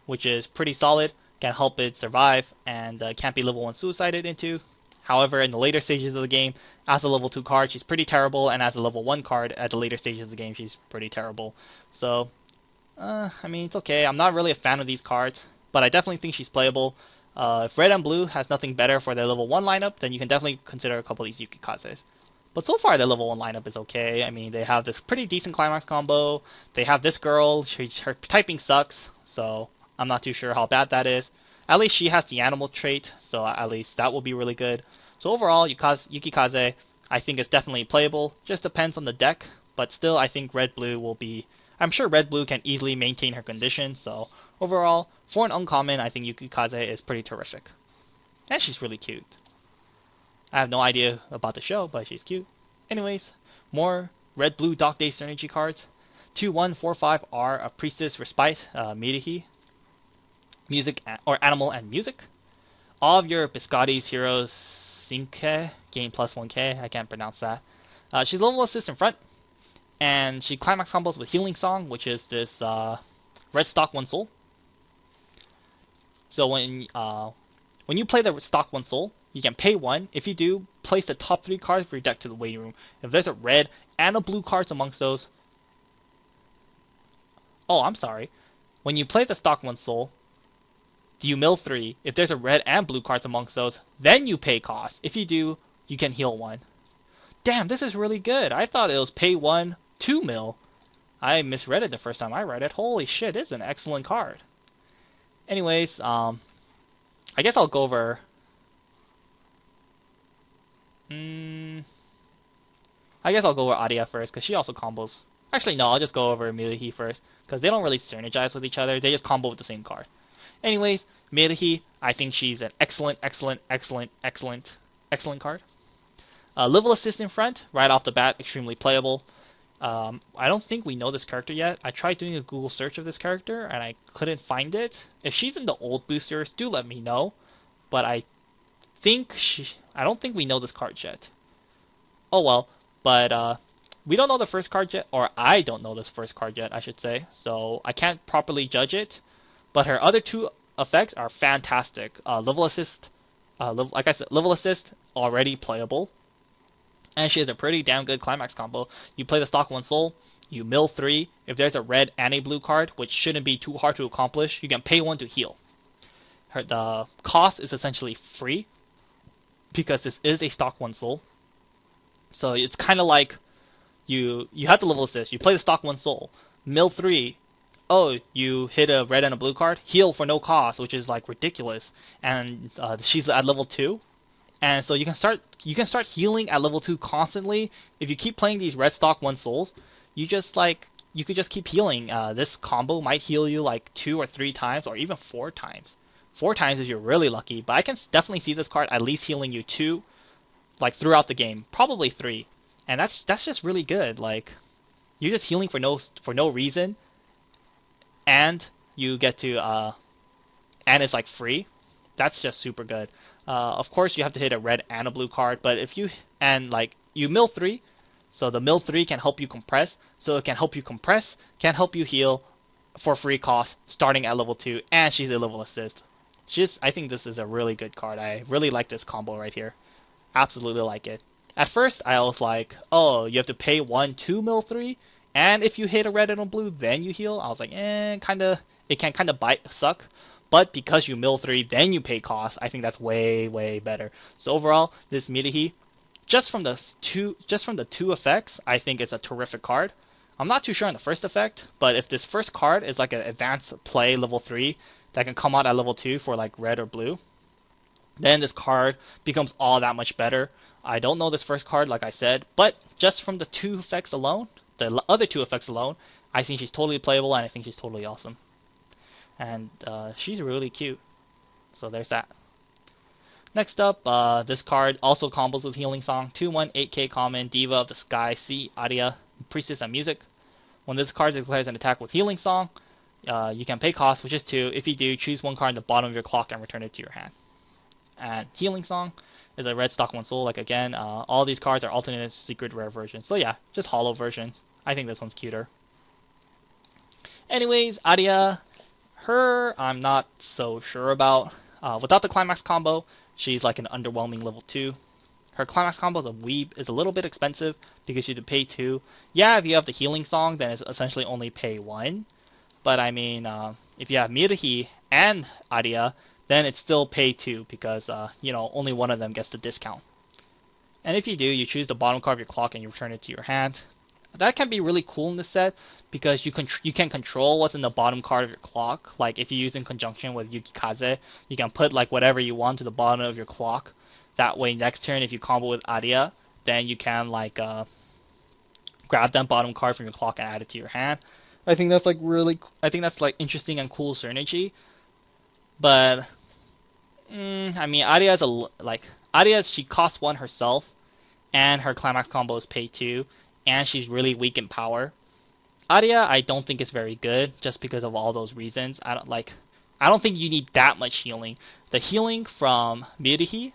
which is pretty solid. Can help it survive and can't be level 1 suicided into. However, in the later stages of the game, as a level 2 card, she's pretty terrible, and as a level 1 card at the later stages of the game, she's pretty terrible. So, I mean, it's okay. I'm not really a fan of these cards, but I definitely think she's playable. If red and blue has nothing better for their level 1 lineup, then you can definitely consider a couple of these Yukikazes. But so far, their level 1 lineup is okay. I mean, they have this pretty decent climax combo. They have this girl. Her typing sucks, so I'm not too sure how bad that is. At least she has the animal trait, so at least that will be really good. So overall, Yukikaze, I think is definitely playable. Just depends on the deck. but still I think red-blue will be... I'm sure red-blue can easily maintain her condition, so overall, for an uncommon, I think Yukikaze is pretty terrific. And she's really cute. I have no idea about the show, but she's cute. Anyways, more red-blue Dark Day Synergy cards. 2-1-4-5 are a Priestess Respite, Midahi, Music, or Animal and Music. All of your Biscotti's Heroes Sinke, gain plus 1k, I can't pronounce that. She's level assist in front, and she climax combos with Healing Song, which is this red stock 1 soul. So when you play the stock 1 soul, you can pay 1. If you do, place the top 3 cards of your deck to the waiting room. If there's a red and a blue cards amongst those... Oh, I'm sorry. When you play the stock 1 soul, you mill 3. If there's a red and blue cards amongst those, then you pay cost. If you do, you can heal 1. Damn, this is really good. I thought it was pay 1 to mill. I misread it the first time I read it. Holy shit, this is an excellent card. Anyways, I guess I'll go over... I guess I'll go over Aria first, because she also combos. Actually, no, I'll just go over Midahi first, because they don't really synergize with each other. They just combo with the same card. Anyways, Midahi, I think she's an excellent card. Level assist in front, right off the bat, extremely playable. I don't think we know this character yet. I tried doing a Google search of this character, and I couldn't find it. If she's in the old boosters, do let me know. But I don't think we know this card yet. Oh well, but we don't know the first card yet, or I don't know this first card yet, I should say. So I can't properly judge it. But her other 2 effects are fantastic. Level assist, like I said, level assist already playable, and she has a pretty damn good climax combo. You play the stock 1 soul, you mill 3. If there's a red and a blue card, which shouldn't be too hard to accomplish, you can pay 1 to heal. The cost is essentially free, because this is a stock 1 soul. So it's kind of like you have the level assist, you play the stock 1 soul, mill 3. Oh, you hit a red and a blue card, heal for no cost, which is like ridiculous. And she's at level 2, and so you can start healing at level 2 constantly. If you keep playing these red stock 1 souls, you could just keep healing. This combo might heal you like 2 or 3 times, or even 4 times. 4 times if you're really lucky, but I can definitely see this card at least healing you 2, like throughout the game, probably 3, and that's just really good. Like, you're just healing for no reason. And you get to, and it's like free. That's just super good. Of course, you have to hit a red and a blue card, but if you, and like, you mill 3, so the mill 3 can help you compress, so it can help you compress, can help you heal for free cost, starting at level 2, and she's a level assist. I think this is a really good card. I really like this combo right here. Absolutely like it. At first, I was like, oh, you have to pay 1 to mill 3, and if you hit a red and a blue, then you heal. I was like, it can kind of suck. But because you mill 3, then you pay cost, I think that's way, way better. So overall, this Midahi, just from the two effects, I think it's a terrific card. I'm not too sure on the first effect, but if this first card is like an advanced play level 3 that can come out at level 2 for like red or blue, then this card becomes all that much better. I don't know this first card, like I said, but just from the 2 effects alone, the other 2 effects alone, I think she's totally playable, and I think she's totally awesome. And she's really cute. So there's that. Next up, this card also combos with Healing Song. 2/1 8k common, Diva of the Sky, Sea, Aria, Priestess and Music. When this card declares an attack with Healing Song, you can pay cost, which is 2. If you do, choose 1 card in the bottom of your clock and return it to your hand. And Healing Song is a red stock 1 soul. Like again, all these cards are alternate secret rare versions. So yeah, just holo versions. I think this one's cuter. Anyways, Aria, her I'm not so sure about. Without the climax combo, she's like an underwhelming level 2. Her climax combo is a little bit expensive because you have to pay 2. Yeah, if you have the Healing Song, then it's essentially only pay 1. But I mean, if you have Midahi and Aria, then it's still pay 2 because only one of them gets the discount. And if you do, you choose the bottom card of your clock and you return it to your hand. That can be really cool in this set because you can control what's in the bottom card of your clock. Like if you use in conjunction with Yukikaze, you can put like whatever you want to the bottom of your clock. That way next turn if you combo with Aria, then you can like grab that bottom card from your clock and add it to your hand. I think that's like interesting and cool synergy. But I mean, Aria's she costs 1 herself, and her climax combo is pay 2, and she's really weak in power. Aria, I don't think is very good just because of all those reasons. I don't think you need that much healing. The healing from Mirihi,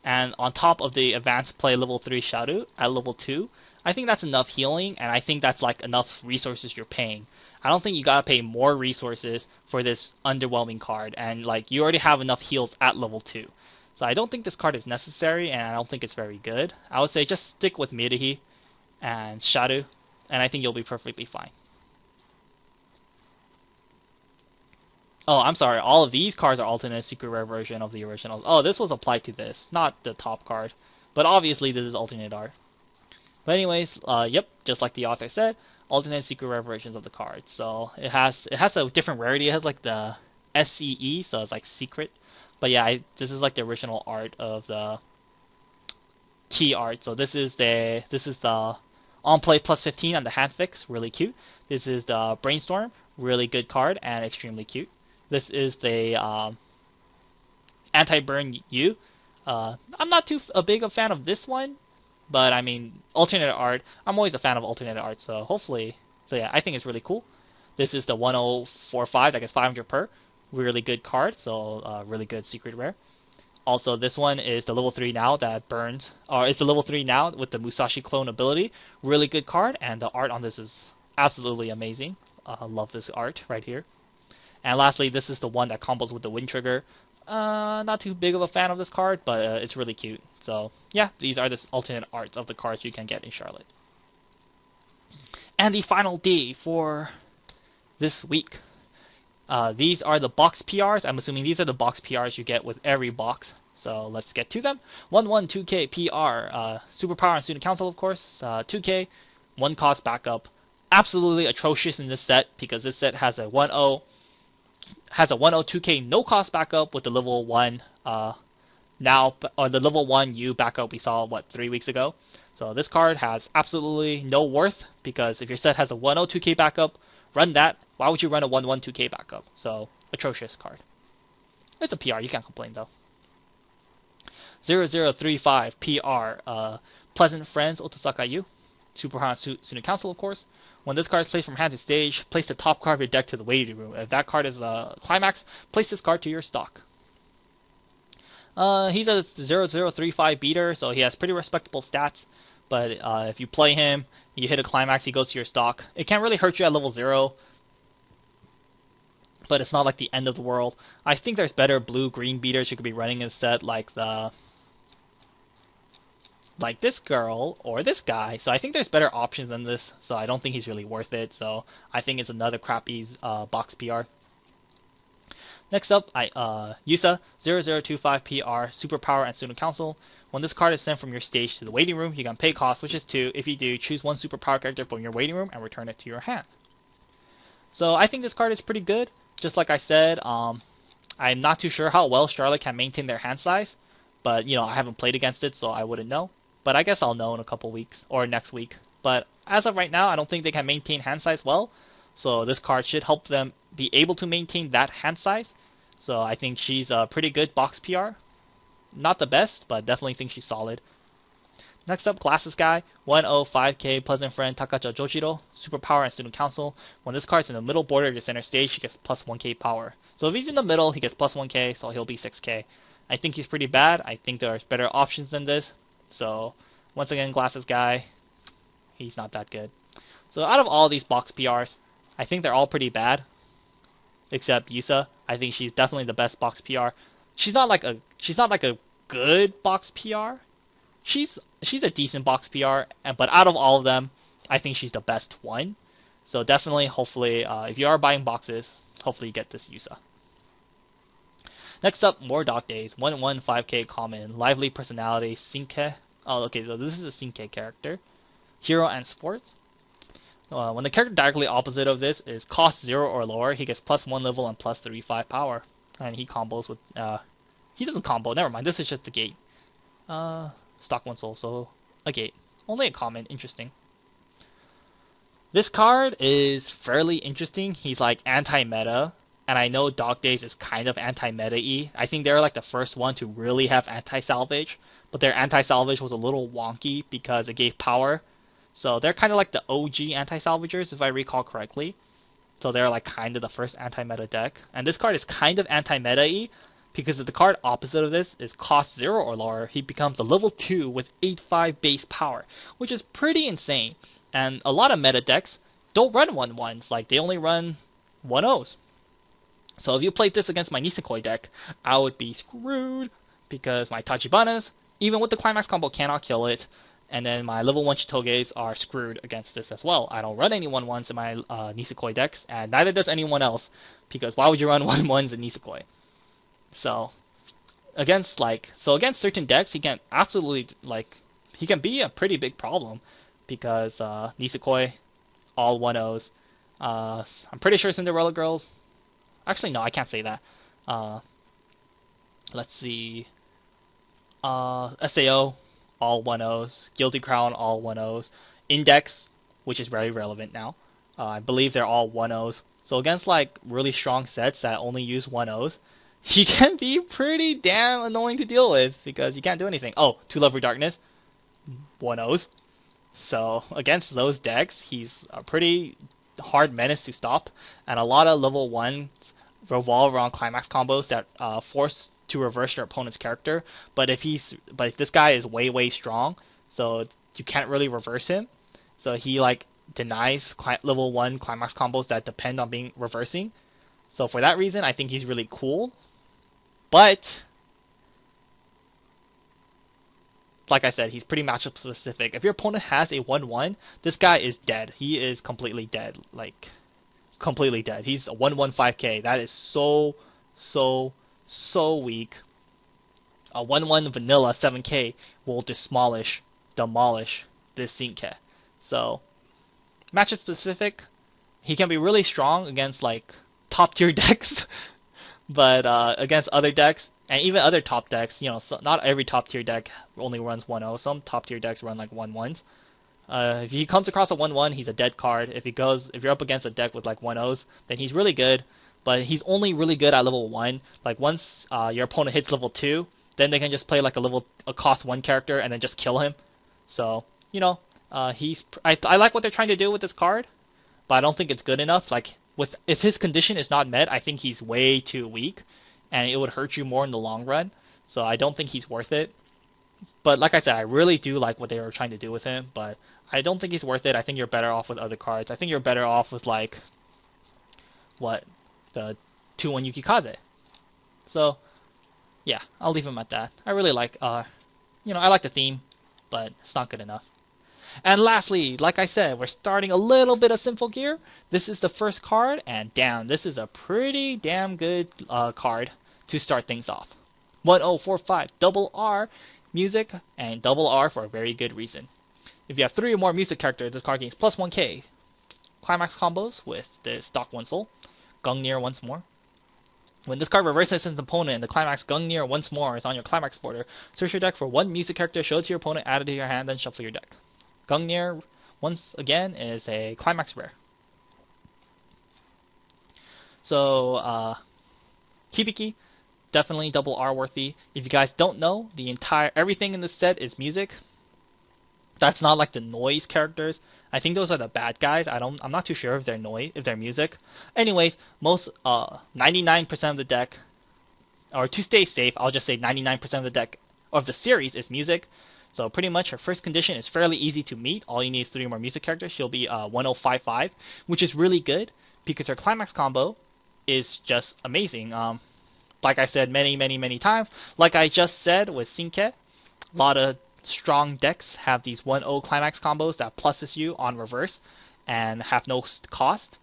and on top of the advanced play level 3 Shadow at level 2, I think that's enough healing, and I think that's like enough resources you're paying. I don't think you gotta pay more resources for this underwhelming card, and like you already have enough heals at level 2. So I don't think this card is necessary, and I don't think it's very good. I would say just stick with Mirihi and Shadow, and I think you'll be perfectly fine. Oh, I'm sorry. All of these cards are alternate secret rare version of the originals. Oh, this was applied to this, not the top card. But obviously, this is alternate art. But anyways, yep, just like the author said, alternate secret rare versions of the cards. So it has a different rarity. It has like the SCE, so it's like secret. But yeah, this is like the original art of the key art. So this is the on play plus 15 on the hand fix, really cute. This is the brainstorm, really good card and extremely cute. This is the anti-burn U. I'm not too big a fan of this one, but I mean, alternate art. I'm always a fan of alternate art, so hopefully, yeah, I think it's really cool. This is the 1045, that gets 500 per. Really good card, so really good secret rare. Also, this one is the level 3 now that burns, or it's the level 3 now with the Musashi clone ability. Really good card, and the art on this is absolutely amazing. I love this art right here. And lastly, this is the one that combos with the Wind Trigger. Not too big of a fan of this card, but it's really cute. So yeah, these are the alternate arts of the cards you can get in Charlotte. And the final day for this week. These are the box PRs. I'm assuming these are the box PRs you get with every box. So let's get to them. 1/1 2K PR. Superpower and Student Council, of course. 2K, 1 cost backup. Absolutely atrocious in this set because this set has a 1/0 2K no cost backup with the level 1 now, or the level 1 U backup we saw 3 weeks ago. So this card has absolutely no worth because if your set has a 1/0 2K backup, run that. Why would you run a 1/1 2K backup? So atrocious card. It's a PR, you can't complain though. 0035 PR Pleasant Friends Otosaka Yu. Superpower Student Council, of course. When this card is placed from hand to stage, place the top card of your deck to the waiting room. If that card is a climax, place this card to your stock. He's a 0035 beater, so he has pretty respectable stats. But if you play him, you hit a climax, he goes to your stock. It can't really hurt you at level 0, but it's not like the end of the world. I think there's better blue-green beaters you could be running in a set, like this girl or this guy. So I think there's better options than this. So I don't think he's really worth it. So I think it's another crappy box PR. Next up, Yusa 0025 PR Superpower and Student Council. When this card is sent from your stage to the waiting room, you can pay cost, which is 2. If you do, choose 1 superpower character from your waiting room and return it to your hand. So I think this card is pretty good. Just like I said, I'm not too sure how well Charlotte can maintain their hand size, but you know, I haven't played against it, so I wouldn't know. But I guess I'll know in a couple weeks or next week. But as of right now, I don't think they can maintain hand size well. So this card should help them be able to maintain that hand size. So I think she's a pretty good box PR. Not the best, but definitely think she's solid. Next up, Glasses Guy, 105K Pleasant Friend Takacha Jojiro, Superpower and Student Council. When this card's in the middle border of your center stage, he gets plus 1k power. So if he's in the middle, he gets plus 1k, so he'll be 6k. I think he's pretty bad. I think there's better options than this. So once again, Glasses Guy, he's not that good. So out of all these box PRs, I think they're all pretty bad, except Yusa. I think she's definitely the best box PR. She's not like a good box PR. She's a decent box PR, but out of all of them, I think she's the best one. So definitely, hopefully, if you are buying boxes, hopefully you get this Yusa. Next up, more Dog Days. 115K common, lively personality, Sinke. Oh, okay, so this is a Sinke character. Hero and Sports. When the character directly opposite of this is cost 0 or lower, he gets plus 1 level and plus 35 power. And he combos with, he doesn't combo, never mind, this is just the gate. Stock 1 soul, so a gate. Only a common, interesting. This card is fairly interesting. He's like anti-meta, and I know Dog Days is kind of anti-meta-y. I think they're like the first one to really have anti-salvage, but their anti-salvage was a little wonky because it gave power. So they're kind of like the OG anti-salvagers, if I recall correctly. So they're like kind of the first anti-meta deck. And this card is kind of anti-meta-y because if the card opposite of this is cost 0 or lower, he becomes a level 2 with 8-5 base power, which is pretty insane. And a lot of meta decks don't run 1-1s, like they only run 1-0s. So if you played this against my Nisekoi deck, I would be screwed because my Tachibanas, even with the Climax combo, cannot kill it. And then my level 1 Chitoges are screwed against this as well. I don't run any 1-1s in my Nisekoi decks, and neither does anyone else, because why would you run 1-1s in Nisekoi? So against certain decks, he can absolutely he can be a pretty big problem because Nisekoi all 1-0s. I'm pretty sure Cinderella Girls. Actually, no, I can't say that. Let's see. SAO all 1-0s. Guilty Crown all 1-0s. Index, which is very relevant now. I believe they're all 1-0s. So against like really strong sets that only use 1-0s, he can be pretty damn annoying to deal with because you can't do anything. Oh, Two Love Darkness, 1-0s. So against those decks, he's a pretty hard menace to stop, and a lot of level 1s revolve around climax combos that force to reverse your opponent's character. But if this guy is way strong, so you can't really reverse him. So he like denies level 1 climax combos that depend on being reversing. So for that reason, I think he's really cool. But like I said, he's pretty matchup specific. If your opponent has a 1-1, this guy is dead. He is completely dead. Like, completely dead. He's a 1-1-5k. That is so weak. A 1-1 vanilla 7k will demolish this Sinke. So, matchup specific, he can be really strong against like top tier decks, but against other decks, and even other top decks, so not every top tier deck only runs 1-0. Some top tier decks run like 1-1s. If he comes across a 1-1, he's a dead card. If you're up against a deck with like 1-0s, then he's really good. But he's only really good at level 1. Like once your opponent hits level 2, then they can just play like a cost 1 character and then just kill him. So I like what they're trying to do with this card, but I don't think it's good enough. Like if his condition is not met, I think he's way too weak, and it would hurt you more in the long run. So I don't think he's worth it. But like I said, I really do like what they were trying to do with him, but I don't think he's worth it. I think you're better off with other cards. I think you're better off with like the 2-1 Yukikaze. So yeah, I'll leave him at that. I really like I like the theme, but it's not good enough. And lastly, like I said, we're starting a little bit of Symphogear. This is the first card, and damn, this is a pretty damn good card to start things off. 1045 double R music, and double R for a very good reason. If you have 3 or more music characters, this card gains plus 1k. Climax combos with this Stock 1 Soul. Gungnir once more. When this card reverses its opponent and the Climax Gungnir once more is on your Climax border, search your deck for 1 music character, show it to your opponent, add it to your hand, then shuffle your deck. Gungnir, once again, is a Climax rare. So, Hibiki, definitely double R worthy. If you guys don't know, everything in this set is music. That's not like the noise characters. I think those are the bad guys. I'm not too sure if they're music. Anyways, most 99% of the deck, or to stay safe, I'll just say 99% of the deck of the series is music. So pretty much her first condition is fairly easy to meet. All you need is 3 more music characters. She'll be 1055, which is really good because her climax combo is just amazing. Like I said many times, like I just said with Sinke, a lot of strong decks have these 1-0 climax combos that pluses you on reverse and have no cost.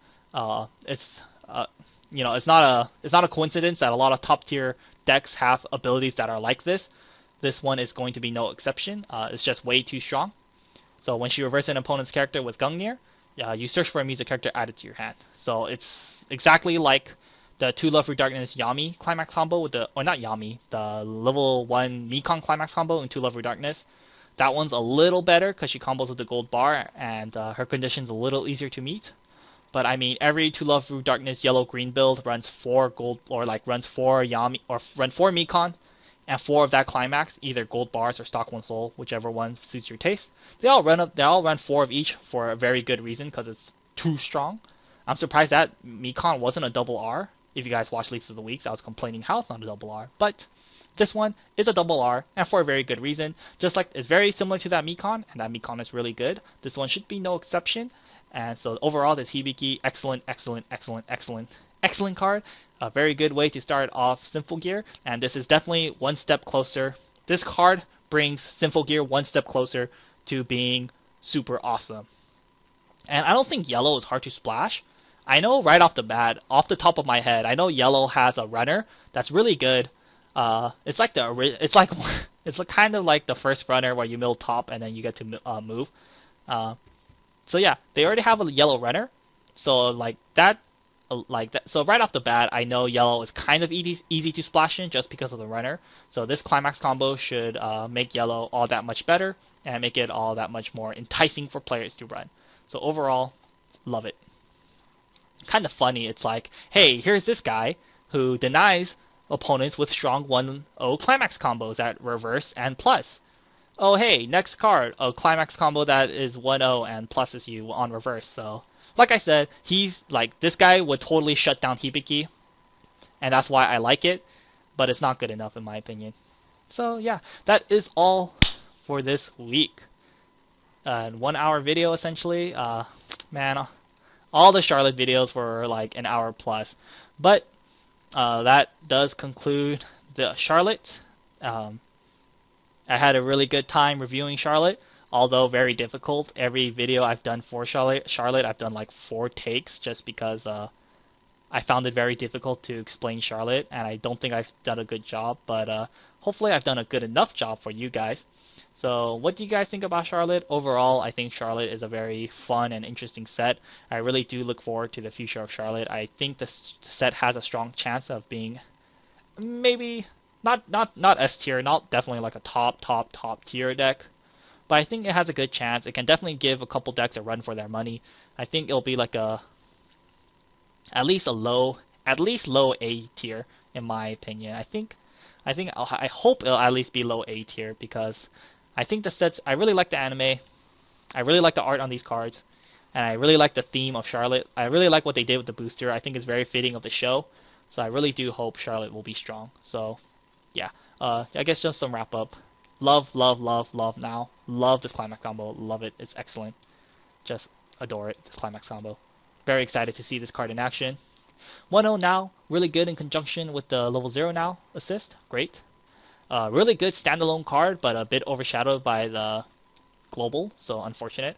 It's not a coincidence that a lot of top tier decks have abilities that are like this. This one is going to be no exception. It's just way too strong. So when she reverses an opponent's character with Gungnir, you search for a music character added to your hand. So it's exactly like the Two Love for Darkness Yami climax combo with the level 1 Mekong climax combo in Two Love for Darkness. That one's a little better because she combos with the gold bar, and her condition's a little easier to meet. But I mean, every To Love Through Darkness yellow green build runs 4 gold, or like runs 4 Yami, or run 4 Mekon, and 4 of that climax, either gold bars or stock 1 soul, whichever one suits your taste. They all run 4 of each for a very good reason because it's too strong. I'm surprised that Mekon wasn't a double R. If you guys watch Leaks of the Weeks, I was complaining how it's not a double R, but this one is a double R, and for a very good reason. Just like it's very similar to that Mekon, and that Mekon is really good. This one should be no exception. And so overall, this Hibiki, excellent, excellent, excellent, excellent, excellent card. A very good way to start off Symphogear, and this is definitely one step closer. This card brings Symphogear one step closer to being super awesome. And I don't think yellow is hard to splash. I know right off the bat, off the top of my head, I know yellow has a runner that's really good. It's like it's like kind of like the first runner where you mill top and then you get to move. So yeah, they already have a yellow runner, so like that. So right off the bat, I know yellow is kind of easy to splash in just because of the runner. So this climax combo should make yellow all that much better and make it all that much more enticing for players to run. So overall, love it. Kind of funny, it's like, hey, here's this guy who denies opponents with strong 1-0 climax combos at reverse and plus. Oh hey, next card, a climax combo that is 1-0 and pluses you on reverse. So, like I said, he's like, this guy would totally shut down Hibiki, and that's why I like it, but it's not good enough in my opinion. So yeah, that is all for this week. 1 hour video essentially. Man, all the Charlotte videos were like an hour plus, but that does conclude the Charlotte. I had a really good time reviewing Charlotte, although very difficult. Every video I've done for Charlotte, I've done like 4 takes just because I found it very difficult to explain Charlotte, and I don't think I've done a good job, but hopefully I've done a good enough job for you guys. So what do you guys think about Charlotte? Overall, I think Charlotte is a very fun and interesting set. I really do look forward to the future of Charlotte. I think the set has a strong chance of being maybe not S tier, not definitely like a top tier deck, but I think it has a good chance. It can definitely give a couple decks a run for their money. I think it'll be like at least low A tier in my opinion. I hope it'll at least be low A tier because I think the sets, I really like the anime, I really like the art on these cards, and I really like the theme of Charlotte. I really like what they did with the booster. I think it's very fitting of the show. So I really do hope Charlotte will be strong. So yeah, I guess just some wrap up. Love now. Love this climax combo. Love it. It's excellent. Just adore it. This climax combo. Very excited to see this card in action. 1-0 now. Really good in conjunction with the level 0 now assist. Great. Really good standalone card, but a bit overshadowed by the global, so unfortunate.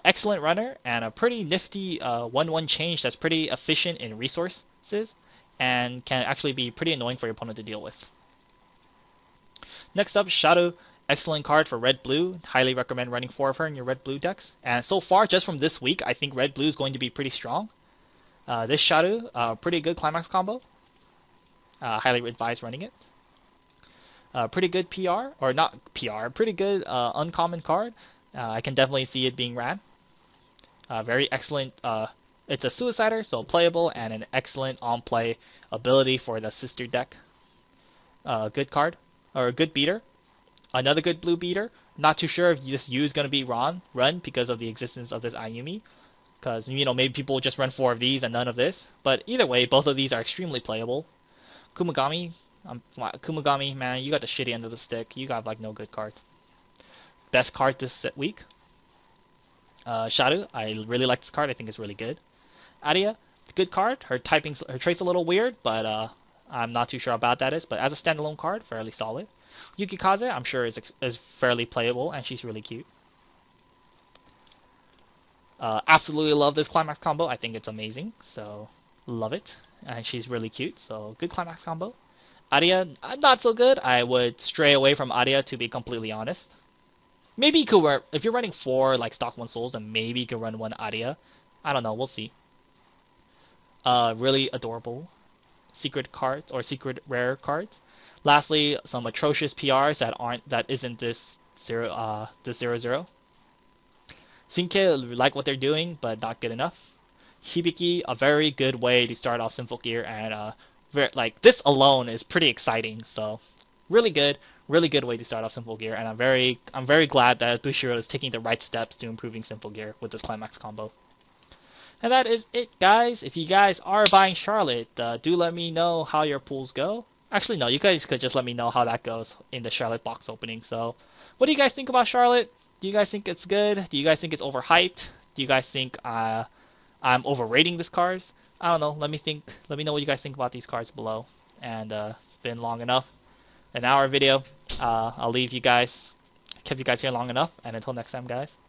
Excellent runner and a pretty nifty 1-1 change that's pretty efficient in resources and can actually be pretty annoying for your opponent to deal with. Next up, Shadow. Excellent card for red-blue. Highly recommend running 4 of her in your red-blue decks. And so far, just from this week, I think red-blue is going to be pretty strong. This Shadow, pretty good climax combo. Highly advise running it. Pretty good PR, or not PR, pretty good uncommon card. I can definitely see it being ran. Very excellent. It's a suicider, so playable, and an excellent on-play ability for the sister deck. Good card, or a good beater. Another good blue beater. Not too sure if this U is going to be run because of the existence of this Ayumi. Because, you know, maybe people will just run 4 of these and none of this. But either way, both of these are extremely playable. Kumagami, man, you got the shitty end of the stick. You got like no good cards. Best card this week. Shadow, I really like this card. I think it's really good. Aria, good card. Her trait's a little weird, but I'm not too sure how bad that is. But as a standalone card, fairly solid. Yukikaze, I'm sure is fairly playable, and she's really cute. Absolutely love this climax combo. I think it's amazing, so love it. And she's really cute, so good climax combo. Aria, not so good. I would stray away from Aria, to be completely honest. Maybe you could run, if you're running 4 like stock 1 souls, then maybe you could run 1 Aria. I don't know, we'll see. Really adorable secret cards or secret rare cards. Lastly, some atrocious PRs that isn't this 0-0. Symphogear like what they're doing, but not good enough. Hibiki, a very good way to start off Symphogear, and like this alone is pretty exciting. So really good way to start off Symphogear, and I'm very glad that Bushiro is taking the right steps to improving Symphogear with this climax combo. And that is it, guys. If you guys are buying Charlotte, do let me know how your pools go. Actually, no, you guys could just let me know how that goes in the Charlotte box opening. So, what do you guys think about Charlotte? Do you guys think it's good? Do you guys think it's overhyped? Do you guys think I'm overrating this cards? I don't know. Let me think. Let me know what you guys think about these cards below. And it's been long enough, an hour video. I'll leave you guys. Kept you guys here long enough. And until next time, guys.